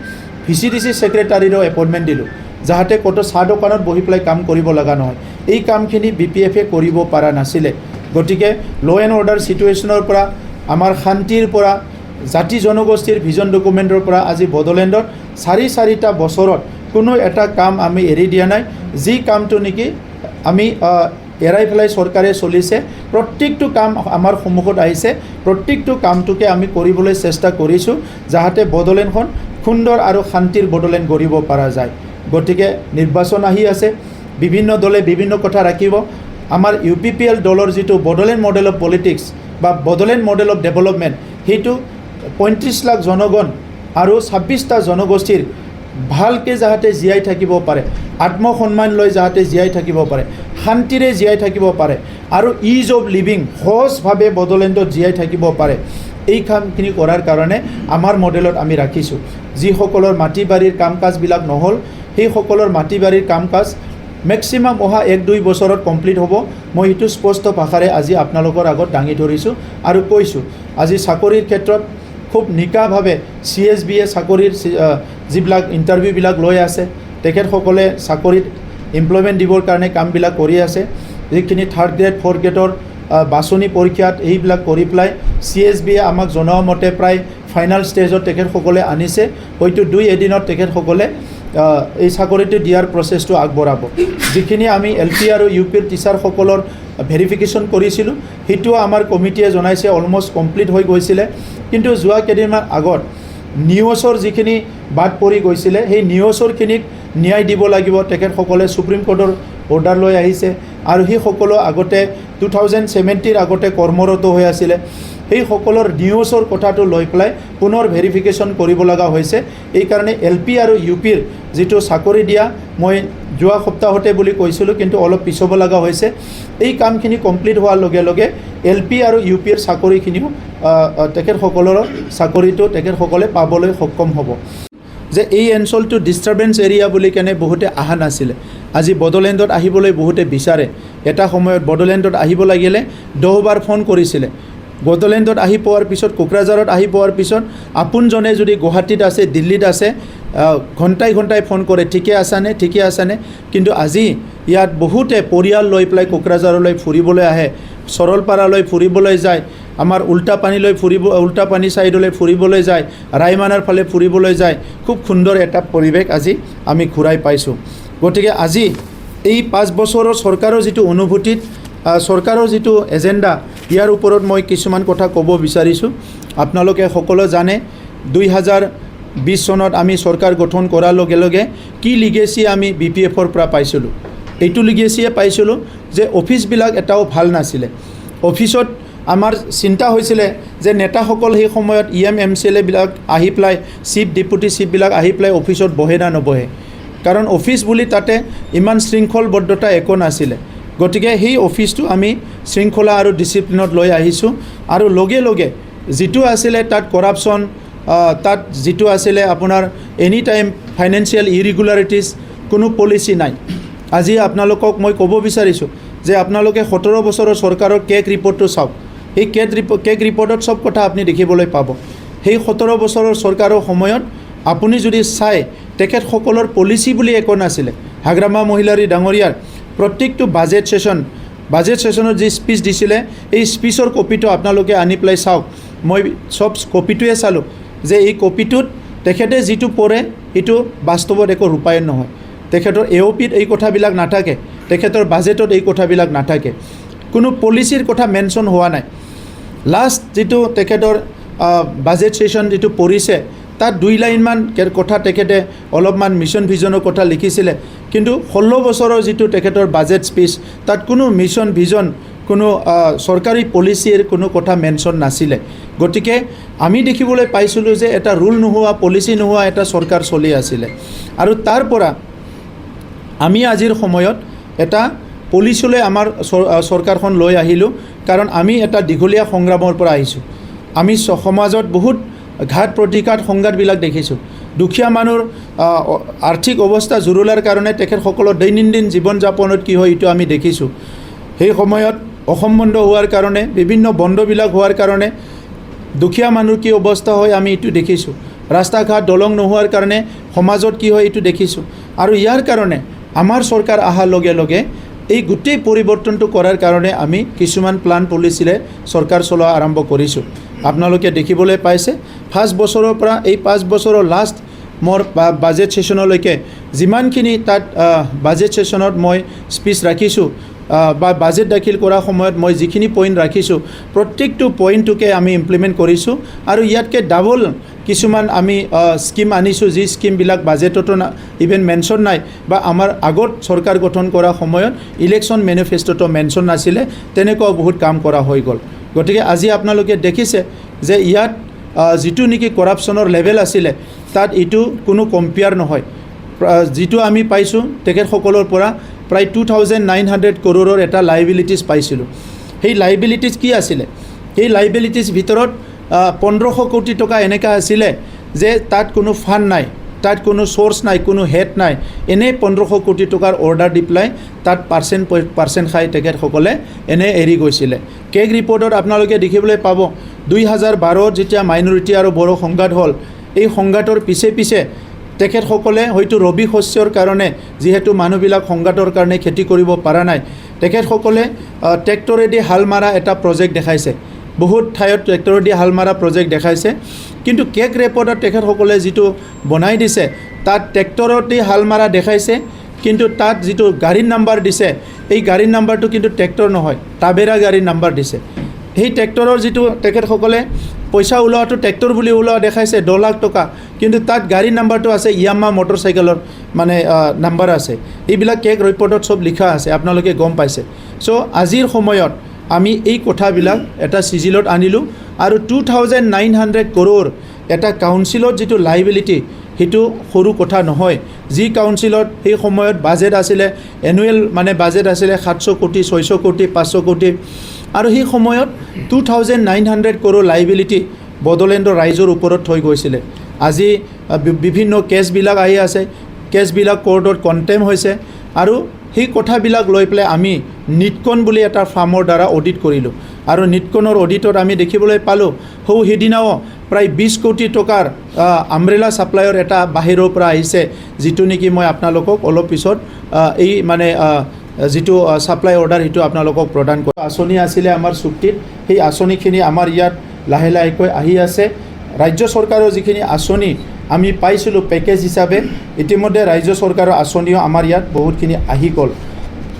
Speaker 1: VCDC ছেক্ৰেটাৰীৰো এপইণ্টমেণ্ট দিলোঁ যাহাতে ক'তো চাহ দোকানত বহি পেলাই কাম কৰিব লগা নহয় এই কামখিনি BPF-এ কৰিব পৰা নাছিলে গতিকে ল' এণ্ড অৰ্ডাৰ চিটুৱেশ্যনৰ পৰা আমাৰ শান্তিৰ পৰা জাতি জনগোষ্ঠীৰ ভিজন ডকুমেণ্টৰ পৰা আজি বড়োলেণ্ডত 4টা বছৰত কোনো এটা কাম আমি এৰি দিয়া নাই যি কামটো নেকি আমি এৰাই পেলাই চৰকাৰে চলিছে প্ৰত্যেকটো কাম আমাৰ সন্মুখত আহিছে প্ৰত্যেকটো কামটোকে আমি কৰিবলৈ চেষ্টা কৰিছোঁ যাহাতে বড়োলেণ্ডখন সুন্দৰ আৰু শান্তিৰ বড়োলেণ্ড গঢ়িব পৰা যায় গতিকে নিৰ্বাচন আহি আছে বিভিন্ন দলে বিভিন্ন কথা ৰাখিব আমাৰ UPPL দলৰ যিটো বড়োলেণ্ড মডেল অফ পলিটিক্স বা বড়োলেণ্ড মডেল অফ ডেভেলপমেণ্ট সেইটো 35 লাখ জনগণ আৰু 26টা জনগোষ্ঠীৰ ভালকৈ যাহাতে জীয়াই থাকিব পাৰে আত্মসন্মান লৈ যাহাতে জীয়াই থাকিব পাৰে শান্তিৰে জীয়াই থাকিব পাৰে আৰু ইজ অফ লিভিং সহজভাৱে বড়োলেণ্ডত জীয়াই থাকিব পাৰে এই কামখিনি কৰাৰ কাৰণে আমাৰ মডেলত আমি ৰাখিছোঁ যিসকলৰ মাটি বাৰীৰ কাম কাজবিলাক নহ'ল সেইসকলৰ মাটি বাৰীৰ কাম কাজ মেক্সিমাম অহা 1-2 বছৰত কমপ্লিট হ'ব মই এইটো স্পষ্ট ভাষাৰে আজি আপোনালোকৰ আগত দাঙি ধৰিছোঁ আৰু কৈছোঁ আজি চাকৰিৰ ক্ষেত্ৰত খুব নিকাভাৱে CSBয়ে চাকৰিৰ যিবিলাক ইণ্টাৰভিউবিলাক লৈ আছে তেখেতসকলে চাকৰিত এমপ্লয়মেণ্ট দিবৰ কাৰণে কামবিলাক কৰি আছে যিখিনি 3rd গ্ৰেড 4th গ্ৰেডৰ বাছনি পৰীক্ষাত এইবিলাক কৰি পেলাই CSBয়ে আমাক জনোৱা মতে প্ৰায় ফাইনেল ষ্টেজত তেখেতসকলে আনিছে হয়তো 2 এদিনত তেখেতসকলে এই চাকৰিটো দিয়াৰ প্ৰচেছটো আগবঢ়াব যিখিনি আমি LP আৰু UPৰ টিচাৰসকলৰ ভেৰিফিকেশ্যন কৰিছিলোঁ সেইটো আমাৰ কমিটিয়ে জনাইছে অলমষ্ট কমপ্লিট হৈ গৈছিলে কিন্তু যোৱা কেইদিনমান আগত নিউজৰ যিখিনি বাদ পৰি গৈছিলে সেই নিউজৰখিনিক ন্যায় দিব লাগিব তেখেতসকলে সুপ্ৰিম কোৰ্টৰ অৰ্ডাৰ লৈ আহিছে আৰু সেইসকলো আগতে 2070ৰ আগতে কৰ্মৰত হৈ আছিলে সেই সকলৰ নিউজৰ কথাটো লৈ পেলাই পুনৰ ভেৰিফিকেশ্যন কৰিব লগা হৈছে এই কাৰণে LP আৰু UPৰ যিটো চাকৰি দিয়া মই যোৱা সপ্তাহতে বুলি কৈছিলোঁ কিন্তু অলপ পিছব লগা হৈছে এই কামখিনি কমপ্লিট হোৱাৰ লগে লগে LP আৰু UPৰ চাকৰিখিনিও তেখেতসকলৰ চাকৰিটো তেখেতসকলে পাবলৈ সক্ষম হ'ব যে এই অঞ্চলটো ডিষ্টাৰ্বেন্স এৰিয়া বুলি কেনে বহুতে আহা নাছিলে আজি বড়োলেণ্ডত আহিবলৈ বহুতে বিচাৰে এটা সময়ত বড়োলেণ্ডত আহিব লাগিলে 10 বাৰ ফোন কৰিছিলে বড়োলেণ্ডত আহি পোৱাৰ পিছত কোকৰাঝাৰত আহি পোৱাৰ পিছত আপোনজনে যদি গুৱাহাটীত আছে দিল্লীত আছে ঘণ্টাই ঘণ্টাই ফোন কৰে ঠিকে আছানে কিন্তু আজি ইয়াত বহুতে পৰিয়াল লৈ পেলাই কোকৰাঝাৰলৈ ফুৰিবলৈ আহে সৰলপাৰালৈ ফুৰিবলৈ যায় আমাৰ উল্টা পানী সাইডলৈ ফুৰিবলৈ যায় ৰাইমানাৰ ফালে ফুৰিবলৈ যায় খুব সুন্দৰ এটা পৰিৱেশ আজি আমি ঘূৰাই পাইছোঁ গতিকে আজি এই 5 বছৰৰ চৰকাৰৰ যিটো অনুভূতিত চৰকাৰৰ যিটো এজেণ্ডা ইয়াৰ ওপৰত মই কিছুমান কথা ক'ব বিচাৰিছোঁ আপোনালোকে সকলো জানে 2020 চনত আমি চৰকাৰ গঠন কৰাৰ লগে লগে কি লিগেসি আমি BPF-ৰ পৰা পাইছিলোঁ এইটো লিগেসিয়ে পাইছিলোঁ যে অফিচবিলাক এটাও ভাল নাছিলে অফিচত আমাৰ চিন্তা হৈছিলে যে নেতাসকল সেই সময়ত MCLA বিলাক আহি পেলাই চিফ ডেপুটি চিফবিলাক আহি পেলাই অফিচত বহে না নবহে কাৰণ অফিচ বুলি তাতে ইমান শৃংখলবদ্ধতা একো নাছিলে গতিকে সেই অফিচটো আমি শৃংখলা আৰু ডিসিপ্লিনত লৈ আহিছোঁ আৰু লগে লগে যিটো আছিলে তাত কৰাপশ্যন তাত যিটো আছিলে আপোনাৰ এনি টাইম ফাইনেন্সিয়েল ইৰেগুলাৰিটিজ কোনো পলিচি নাই আজি আপোনালোকক মই ক'ব বিচাৰিছোঁ যে আপোনালোকে 17 বছৰৰ চৰকাৰৰ কেক ৰিপৰ্টটো চাওক এই কেক ৰিপৰ্টত সব কথা আপুনি দেখিবলৈ পাব সেই 17 বছৰৰ চৰকাৰৰ সময়ত আপুনি যদি চাই তেখেতসকলৰ পলিচি বুলি একো নাছিলে হাগ্ৰামা মহিলাৰী ডাঙৰীয়াৰ প্ৰত্যেকটো বাজেট সেশনৰ যি স্পিচ দিছিলে এই স্পিচৰ কপিটো আপোনালোকে আনি পেলাই চাওক মই সব কপিটোৱে চালোঁ যে এই কপিটোত তেখেতে যিটো পঢ়ে এইটো বাস্তৱত একো ৰূপায়ণ নহয় তেখেতৰ AOPত এই কথাবিলাক নাথাকে তেখেতৰ বাজেটত এই কথাবিলাক নাথাকে কোনো পলিচিৰ কথা মেনশ্যন হোৱা নাই লাষ্ট যিটো তেখেতৰ বাজেট সেশন যিটো পঢ়িছে তাত 2 লাইনমান কথা তেখেতে অলপমান মিছন ভিজনৰ কথা লিখিছিলে কিন্তু 16 বছৰৰ যিটো তেখেতৰ বাজেট স্পিচ তাত কোনো মিছন ভিজন কোনো চৰকাৰী পলিচিৰ কোনো কথা মেনশ্যন নাছিলে। গতিকে আমি দেখিবলৈ পাইছিলোঁ যে এটা ৰুল নোহোৱা, পলিচি নোহোৱা এটা চৰকাৰ চলি আছিলে। আৰু তাৰ পৰা আমি আজিৰ সময়ত এটা পলিচিলৈ আমাৰ চৰকাৰখন লৈ আহিলোঁ, কাৰণ আমি এটা দীঘলীয়া সংগ্ৰামৰ পৰা আহিছোঁ। আমি সমাজত বহুত ঘাত প্ৰতিঘাত সংঘাতবিলাক দেখিছোঁ। দুখীয়া মানুহৰ আৰ্থিক অৱস্থা জুৰুলাৰ কাৰণে তেখেতসকলৰ দৈনন্দিন জীৱন যাপনত কি হয় এইটো আমি দেখিছোঁ। সেই সময়ত অসম বন্ধ হোৱাৰ কাৰণে, বিভিন্ন বন্ধবিলাক হোৱাৰ কাৰণে দুখীয়া মানুহৰ কি অৱস্থা হয় আমি এইটো দেখিছোঁ। ৰাস্তা ঘাট দলং নোহোৱাৰ কাৰণে সমাজত কি হয় এইটো দেখিছোঁ। আৰু ইয়াৰ কাৰণে আমাৰ চৰকাৰ অহাৰ লগে লগে এই গোটেই পৰিৱৰ্তনটো কৰাৰ কাৰণে আমি কিছুমান প্লান পলিচিৰে চৰকাৰ চলোৱা আৰম্ভ কৰিছোঁ। আপোনালোকে দেখিবলৈ পাইছে 5 বছৰৰ পৰা এই 5 বছৰৰ লাষ্ট মোৰ বাজেট ছেশ্যনলৈকে যিমানখিনি তাত বাজেট ছেশ্যনত মই স্পীচ ৰাখিছোঁ বা বাজেট দাখিল কৰাৰ সময়ত মই যিখিনি পইণ্ট ৰাখিছোঁ প্ৰত্যেকটো পইণ্টটোকে আমি ইমপ্লিমেণ্ট কৰিছোঁ। আৰু ইয়াতকৈ ডাবল কিছুমান আমি স্কিম আনিছোঁ, যি স্কিমবিলাক বাজেটতো ইভেন মেনশ্যন নাই বা আমাৰ আগত চৰকাৰ গঠন কৰাৰ সময়ত ইলেকশ্যন মেনিফেষ্টোটো মেনশ্যন নাছিলে, তেনেকুৱাও বহুত কাম কৰা হৈ গ'ল। গতিকে আজি আপোনালোকে দেখিছে যে ইয়াত যিটো নেকি কৰাপশ্যনৰ লেভেল আছিলে তাত এইটো কোনো কম্পেয়াৰ নহয়। যিটো আমি পাইছোঁ তেখেতসকলৰ পৰা প্ৰায় 2900 কৰোৰৰ এটা লাইবিলিটিছ পাইছিলোঁ। সেই লাইবিলিটিছ কি আছিলে? সেই লাইবিলিটিছ ভিতৰত 1500 কোটি টকা এনেকুৱা আছিলে যে তাত কোনো ফাণ্ড নাই, তাত কোনো চ'ৰ্চ নাই, কোনো হেড নাই। এনেই 1500 কোটি টকাৰ অৰ্ডাৰ দি পেলাই তাত পাৰ্চেণ্ট খাই তেখেতসকলে এনেই এৰি গৈছিলে। কেগ ৰিপৰ্টত আপোনালোকে দেখিবলৈ পাব 2012 যেতিয়া মাইনৰিটি আৰু বড়ো সংঘাত হ'ল, এই সংঘাতৰ পিছে তেখেতসকলে হয়তো ৰবি শস্যৰ কাৰণে, যিহেতু মানুহবিলাক সংঘাতৰ কাৰণে খেতি কৰিব পৰা নাই, তেখেতসকলে ট্ৰেক্টৰেদি হাল মাৰা এটা প্ৰজেক্ট দেখাইছে। বহুত ঠাইত ট্ৰেক্টৰেদি হাল মাৰা প্ৰজেক্ট দেখাইছে, কিন্তু কেগ ৰিপৰ্টত তেখেতসকলে যিটো বনাই দিছে তাত ট্ৰেক্টৰেদি হাল মাৰা দেখাইছে, কিন্তু তাত যিটো গাড়ীৰ নাম্বাৰ দিছে এই গাড়ীৰ নাম্বাৰটো কিন্তু ট্ৰেক্টৰ নহয়, টাবেৰা গাড়ীৰ নাম্বাৰ দিছে। সেই ট্ৰেক্টৰৰ যিটো তেখেতসকলে পইচা ওলোৱাটো ট্ৰেক্টৰ বুলি ওলোৱা দেখাইছে 2 লাখ টকা, কিন্তু তাত গাড়ীৰ নাম্বাৰটো আছে ইয়ামা মটৰচাইকেলৰ মানে নাম্বাৰ আছে। এইবিলাক কেগ ৰিপৰ্টত চব লিখা আছে, আপোনালোকে গম পাইছে। চ' আজিৰ সময়ত আমি এই কথাবিলাক এটা চিজিলত আনিলোঁ আৰু 2900 কৰোৰ এটা কাউন্সিলত যিটো লাইবিলিটি সেইটো সৰু কথা নহয়। যি কাউন্সিলত সেই সময়ত বাজেট আছিলে, এনুৱেল মানে বাজেট আছিলে 700 কোটি, 600 কোটি, 500 কোটি, আৰু সেই সময়ত 2900 কৰোৰ লাইবিলিটি বড়োলেণ্ডৰ ৰাইজৰ ওপৰত থৈ গৈছিলে। আজি বিভিন্ন কেছবিলাক আহি আছে, কেছবিলাক কোৰ্টত কণ্টেম হৈছে, আৰু সেই কথাবিলাক লৈ পেলাই আমি নিটকন বুলি এটা ফাৰ্মৰ দ্বাৰা অডিট কৰিলোঁ। আৰু নিটকনৰ অডিটত আমি দেখিবলৈ পালোঁ সেইদিনাও প্ৰায় 20 কোটি টকাৰ আমব্ৰেলা ছাপ্লাইৰ এটা বাহিৰৰ পৰা আহিছে, যিটো নেকি মই আপোনালোকক অলপ পিছত এই মানে যিটো ছাপ্লাই অৰ্ডাৰ সেইটো আপোনালোকক প্ৰদান কৰোঁ। আঁচনি আছিলে আমাৰ চুক্তিত, সেই আঁচনিখিনি আমাৰ ইয়াত লাহে লাহেকৈ আহি আছে। ৰাজ্য চৰকাৰৰ যিখিনি আঁচনি আমি পাইছিলোঁ পেকেজ হিচাপে, ইতিমধ্যে ৰাজ্য চৰকাৰৰ আঁচনিও আমাৰ ইয়াত বহুতখিনি আহি গ'ল।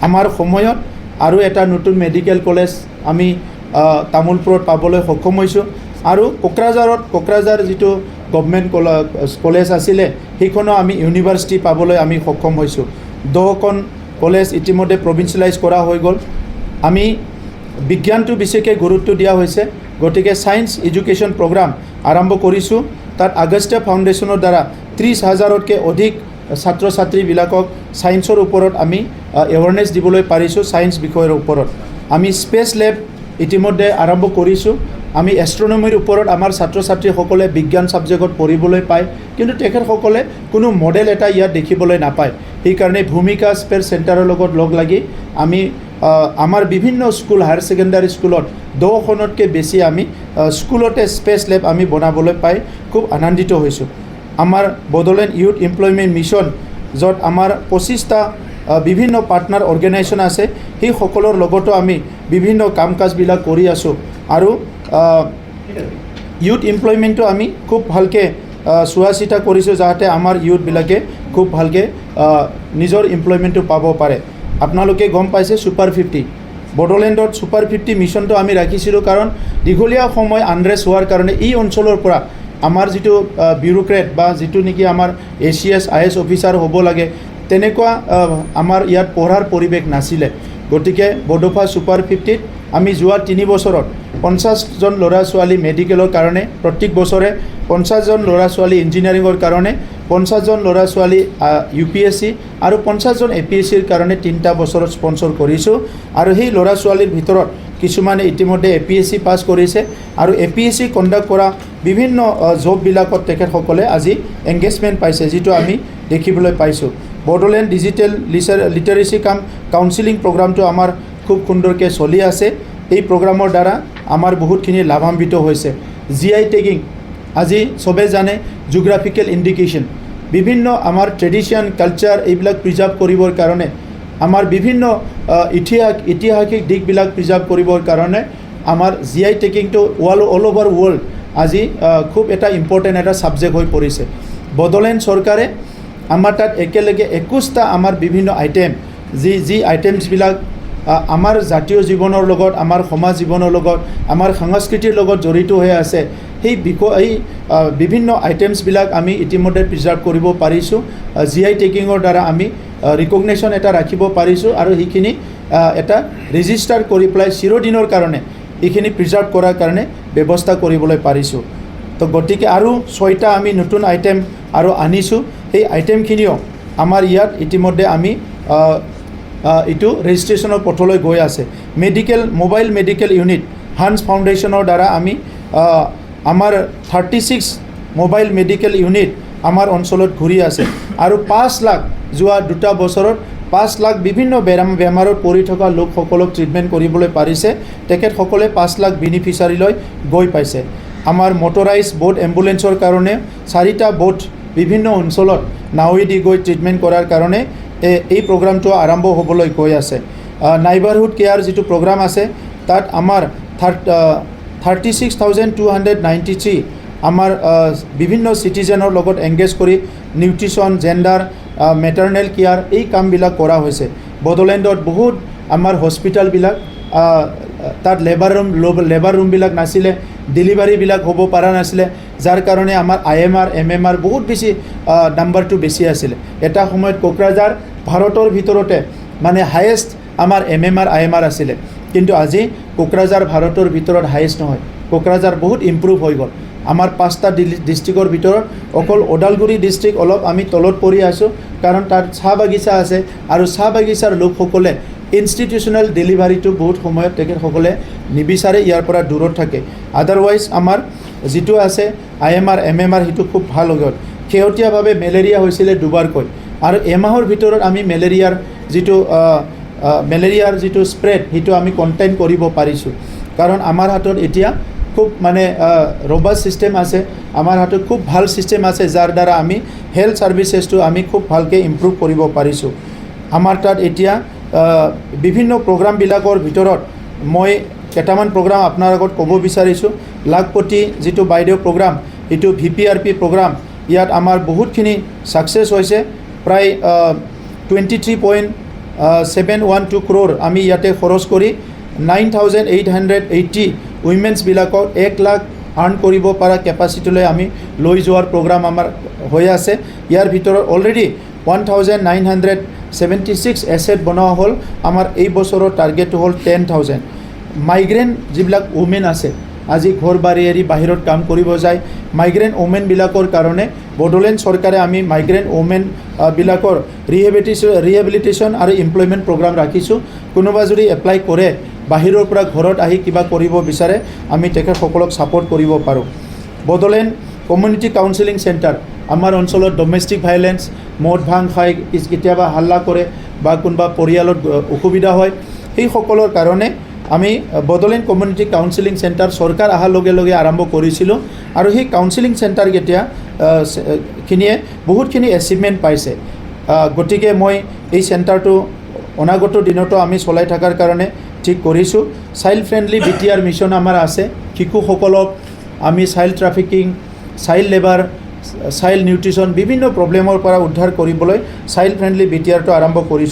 Speaker 1: আমাৰ সময়ত আৰু এটা নতুন মেডিকেল কলেজ আমি তামোলপুৰত পাবলৈ সক্ষম হৈছোঁ, আৰু কোকৰাঝাৰ যিটো গভমেণ্ট কলেজ আছিলে সেইখনো আমি ইউনিভাৰ্চিটি পাবলৈ আমি সক্ষম হৈছোঁ। 10খন কলেজ ইতিমধ্যে প্ৰভিন্সিয়েলাইজ কৰা হৈ গ'ল। আমি বিজ্ঞানটো বেছিকৈ গুৰুত্ব দিয়া হৈছে, গতিকে ছায়েন্স এডুকেশ্যন প্ৰগ্ৰাম আৰম্ভ কৰিছোঁ। তাত আগষ্টে ফাউণ্ডেশ্যনৰ দ্বাৰা 30,000তকৈ অধিক ছাত্ৰ ছাত্ৰীবিলাকক ছায়েন্সৰ ওপৰত আমি এৱাৰনেছ দিবলৈ পাৰিছোঁ। ছায়েন্স বিষয়ৰ ওপৰত আমি স্পেচ লেব ইতিমধ্যে আৰম্ভ কৰিছোঁ। আমি এষ্ট্ৰনমিৰ ওপৰত আমাৰ ছাত্ৰ ছাত্ৰীসকলে বিজ্ঞান ছাবজেক্টত পঢ়িবলৈ পায়, কিন্তু তেখেতসকলে কোনো মডেল এটা ইয়াত দেখিবলৈ নাপায়। সেইকাৰণে ভূমিকা স্পেচ চেণ্টাৰৰ লগত লগ লাগি আমি আমাৰ বিভিন্ন স্কুল, হায়াৰ ছেকেণ্ডাৰী স্কুলত 10খনতকৈ বেছি আমি স্কুলতে স্পেচ লেব আমি বনাবলৈ পাই খুব আনন্দিত হৈছোঁ। আমাৰ বড়োলেণ্ড ইউথ এমপ্লয়মেণ্ট মিছন, য'ত আমাৰ 25টা বিভিন্ন পাৰ্টনাৰ অৰ্গেনাইজেশ্যন আছে, সেই সকলৰ লগতো আমি বিভিন্ন কাম কাজবিলাক কৰি আছোঁ। আৰু ইউথ এমপ্লয়মেণ্টটো আমি খুব ভালকৈ চোৱা চিতা কৰিছোঁ, যাতে আমাৰ ইউথবিলাকে খুব ভালকৈ নিজৰ এমপ্লয়মেণ্টটো পাব পাৰে। আপোনালোকে গম পাইছে ছুপাৰ 50 বড়োলেণ্ডত ছুপাৰ 50 মিছনটো আমি ৰাখিছিলোঁ, কাৰণ দীঘলীয়া সময় আনৰেষ্ট হোৱাৰ কাৰণে এই অঞ্চলৰ পৰা আমাৰ যিটো বিউৰোক্ৰেট বা যিটো নেকি আমাৰ ACS IS অফিচাৰ হ'ব লাগে, তেনেকুৱা আমাৰ ইয়াত পঢ়াৰ পৰিৱেশ নাছিলে। গতিকে বডোফা ছুপাৰ 50ত আমি যোৱা 3 বছৰত 50জন ল'ৰা ছোৱালী মেডিকেলৰ কাৰণে প্ৰত্যেক বছৰে 50জন ল'ৰা ছোৱালী ইঞ্জিনিয়াৰিঙৰ কাৰণে 50জন ল'ৰা ছোৱালী UPSC আৰু 50জন APSCৰ কাৰণে 3টা বছৰত স্পন্সৰ কৰিছোঁ আৰু সেই ল'ৰা ছোৱালীৰ ভিতৰত কিছুমানে ইতিমধ্যে APSC পাছ কৰিছে আৰু APSC কণ্ডাক্ট কৰা বিভিন্ন জববিলাকত তেখেতসকলে আজি এংগেজমেণ্ট পাইছে যিটো আমি দেখিবলৈ পাইছোঁ বডোলেণ্ড ডিজিটেল লিটাৰেচি কাউন্সিলিং প্ৰগ্ৰামটো আমাৰ খুব সুন্দৰকৈ চলি আছে এই প্ৰগ্ৰামৰ দ্বাৰা আমাৰ বহুতখিনি লাভান্বিত হৈছে GI টেগিং আজি সবে জানে জিঅ'গ্ৰাফিকেল ইণ্ডিকেশ্যন বিভিন্ন আমাৰ ট্ৰেডিশ্যন কালচাৰ এইবিলাক প্ৰিজাৰ্ভ কৰিবৰ কাৰণে আমাৰ বিভিন্ন ঐতিহাসিক দিশবিলাক প্ৰিজাৰ্ভ কৰিবৰ কাৰণে আমাৰ GI টেগিংটো অল অভাৰ ৱৰ্ল্ড আজি খুব এটা ইম্পৰ্টেণ্ট এটা ছাবজেক্ট হৈ পৰিছে বডোলেণ্ড চৰকাৰে আমাৰ তাত একেলগে 21টা আমাৰ বিভিন্ন আইটেম যি আইটেমছবিলাক আমাৰ জাতীয় জীৱনৰ লগত আমাৰ সমাজ জীৱনৰ লগত আমাৰ সংস্কৃতিৰ লগত জড়িত হৈ আছে সেই বিভিন্ন আইটেমছবিলাক আমি ইতিমধ্যে প্ৰিজাৰ্ভ কৰিব পাৰিছোঁ GI টেগিঙৰ দ্বাৰা আমি ৰিকগনেশ্যন এটা ৰাখিব পাৰিছোঁ আৰু সেইখিনি এটা ৰেজিষ্টাৰ কৰি পেলাই চিৰদিনৰ কাৰণে এইখিনি প্ৰিজাৰ্ভ কৰাৰ কাৰণে ব্যৱস্থা কৰিবলৈ পাৰিছোঁ তো গতিকে আৰু 6টা আমি নতুন আইটেম আৰু আনিছোঁ সেই আইটেমখিনিও আমাৰ ইয়াত ইতিমধ্যে আমি এইটো ৰেজিষ্ট্ৰেশ্যনৰ পথলৈ গৈ আছে মোবাইল মেডিকেল ইউনিট হান্স ফাউণ্ডেশ্যনৰ দ্বাৰা আমি আমাৰ 36 মোবাইল মেডিকেল ইউনিট আমাৰ অঞ্চলত ঘূৰি আছে আৰু 5 লাখ যোৱা 2টা বছৰত 5 লাখ বিভিন্ন বেমাৰত পৰি থকা লোকসকলক ট্ৰিটমেণ্ট কৰিবলৈ পাৰিছে তেখেতসকলে 5 লাখ বেনিফিচাৰীলৈ গৈ পাইছে আমাৰ মটৰাইজ বোট এম্বুলেন্সৰ কাৰণে 4টা বোট বিভিন্ন অঞ্চলত নাৱেদি গৈ ট্ৰিটমেণ্ট কৰাৰ কাৰণে এই প্ৰগ্ৰামটো আৰম্ভ হ'বলৈ গৈ আছে নাইবাৰহুড কেয়াৰ যিটো প্ৰগ্ৰাম আছে তাত আমাৰ 36,293 আমাৰ বিভিন্ন চিটিজেনৰ লগত এংগেজ কৰি নিউট্ৰিশ্যন জেণ্ডাৰ মেটাৰনেল কেয়াৰ এই কামবিলাক কৰা হৈছে বডোলেণ্ডত বহুত আমাৰ হস্পিটেলবিলাক তাত লেবাৰ ৰুমবিলাক নাছিলে ডেলিভাৰীবিলাক হ'ব পৰা নাছিলে যাৰ কাৰণে আমাৰ IMR MMR বহুত বেছি নাম্বাৰটো বেছি আছিলে এটা সময়ত কোকৰাঝাৰ ভাৰতৰ ভিতৰতে মানে হায়েষ্ট আমাৰ MMR IMR আছিলে কিন্তু আজি কোকৰাঝাৰ ভাৰতৰ ভিতৰত হায়েষ্ট নহয় কোকৰাঝাৰ বহুত ইম্প্ৰুভ হৈ গ'ল আমাৰ 5টা ডিষ্ট্ৰিক্টৰ ভিতৰত অকল ওদালগুৰি ডিষ্ট্ৰিক্ট অলপ আমি তলত পৰি আছোঁ কাৰণ তাত চাহ বাগিচা আছে আৰু চাহ বাগিচাৰ লোকসকলে ইনষ্টিটিউশ্যনেল ডেলিভাৰীটো বহুত সময়ত তেখেতসকলে নিবিচাৰে ইয়াৰ পৰা দূৰত থাকে আদাৰৱাইজ আমাৰ যিটো আছে IMR MMR সেইটো খুব ভাল হৈ গ'ল শেহতীয়াভাৱে মেলেৰিয়া হৈছিলে দুবাৰকৈ আৰু এমাহৰ ভিতৰত আমি মেলেৰিয়াৰ যিটো স্প্ৰেড সেইটো আমি কণ্টেইন কৰিব পাৰিছোঁ কাৰণ আমাৰ হাতত এতিয়া খুব মানে ৰবাষ্ট ছিষ্টেম আছে আমাৰ হাতত খুব ভাল ছিষ্টেম আছে যাৰ দ্বাৰা আমি হেল্থ ছাৰ্ভিচেছটো আমি খুব ভালকৈ ইম্প্ৰুভ কৰিব পাৰিছোঁ আমাৰ তাত এতিয়া বিভিন্ন প্ৰগ্ৰামবিলাকৰ ভিতৰত মই কেইটামান প্ৰগ্ৰাম আপোনাৰ আগত ক'ব বিচাৰিছোঁ লাখপতি যিটো বাইদেউ প্ৰগ্ৰাম এইটো VPRP প্ৰগ্ৰাম ইয়াত আমাৰ বহুতখিনি ছাকচেছ হৈছে প্ৰায় 23.712 crore আমি ইয়াতে খৰচ কৰি 9,880 উইমেন্সবিলাকক 1 লাখ আৰ্ণ কৰিব পৰা কেপাচিটিলৈ আমি লৈ যোৱাৰ প্ৰগ্ৰাম আমাৰ হৈ আছে ইয়াৰ ভিতৰত অলৰেডি 1,976 এছেট বনোৱা হ'ল আমাৰ এই বছৰৰ টাৰ্গেট হ'ল 10,000 মাইগ্ৰেন যিবিলাক উমেন আছে আজি ঘৰ বাৰী এৰি বাহিৰত কাম কৰিব যায় মাইগ্ৰেন উমেনবিলাকৰ কাৰণে বডোলেণ্ড চৰকাৰে আমি মাইগ্ৰেন উমেন বিলাকৰ ৰিহেবিলিটেশ্যন আৰু এমপ্লয়মেণ্ট প্ৰগ্ৰাম ৰাখিছোঁ কোনোবা যদি এপ্লাই কৰে বাহিৰৰ পৰা ঘৰত আহি কিবা কৰিব বিচাৰে আমি তেখেতসকলক ছাপোৰ্ট কৰিব পাৰোঁ বডোলেণ্ড কমিউনিটি কাউন্সেলিং চেণ্টাৰ আমাৰ অঞ্চলত ডমেষ্টিক ভাইলেন্স মদ ভাং খাই কেতিয়াবা হাল্লা কৰে বা কোনোবা পৰিয়ালত অসুবিধা হয় সেইসকলৰ কাৰণে আমি বডোলেণ্ড কমিউনিটি কাউন্সেলিং চেণ্টাৰ চৰকাৰ অহাৰ লগে লগে আৰম্ভ কৰিছিলোঁ আৰু সেই কাউন্সেলিং চেণ্টাৰ খিনিয়ে বহুতখিনি এচিভমেণ্ট পাইছে গতিকে মই এই চেণ্টাৰটো অনাগত দিনতো আমি চলাই থকাৰ কাৰণে ঠিক কৰিছোঁ চাইল্ড ফ্ৰেণ্ডলি BTR মিছন আমাৰ আছে শিশুসকলক আমি child trafficking child labour child nutrition বিভিন্ন প্ৰব্লেমৰ পৰা উদ্ধাৰ কৰিবলৈ চাইল্ড ফ্ৰেণ্ডলি BTRটো আৰম্ভ কৰিছোঁ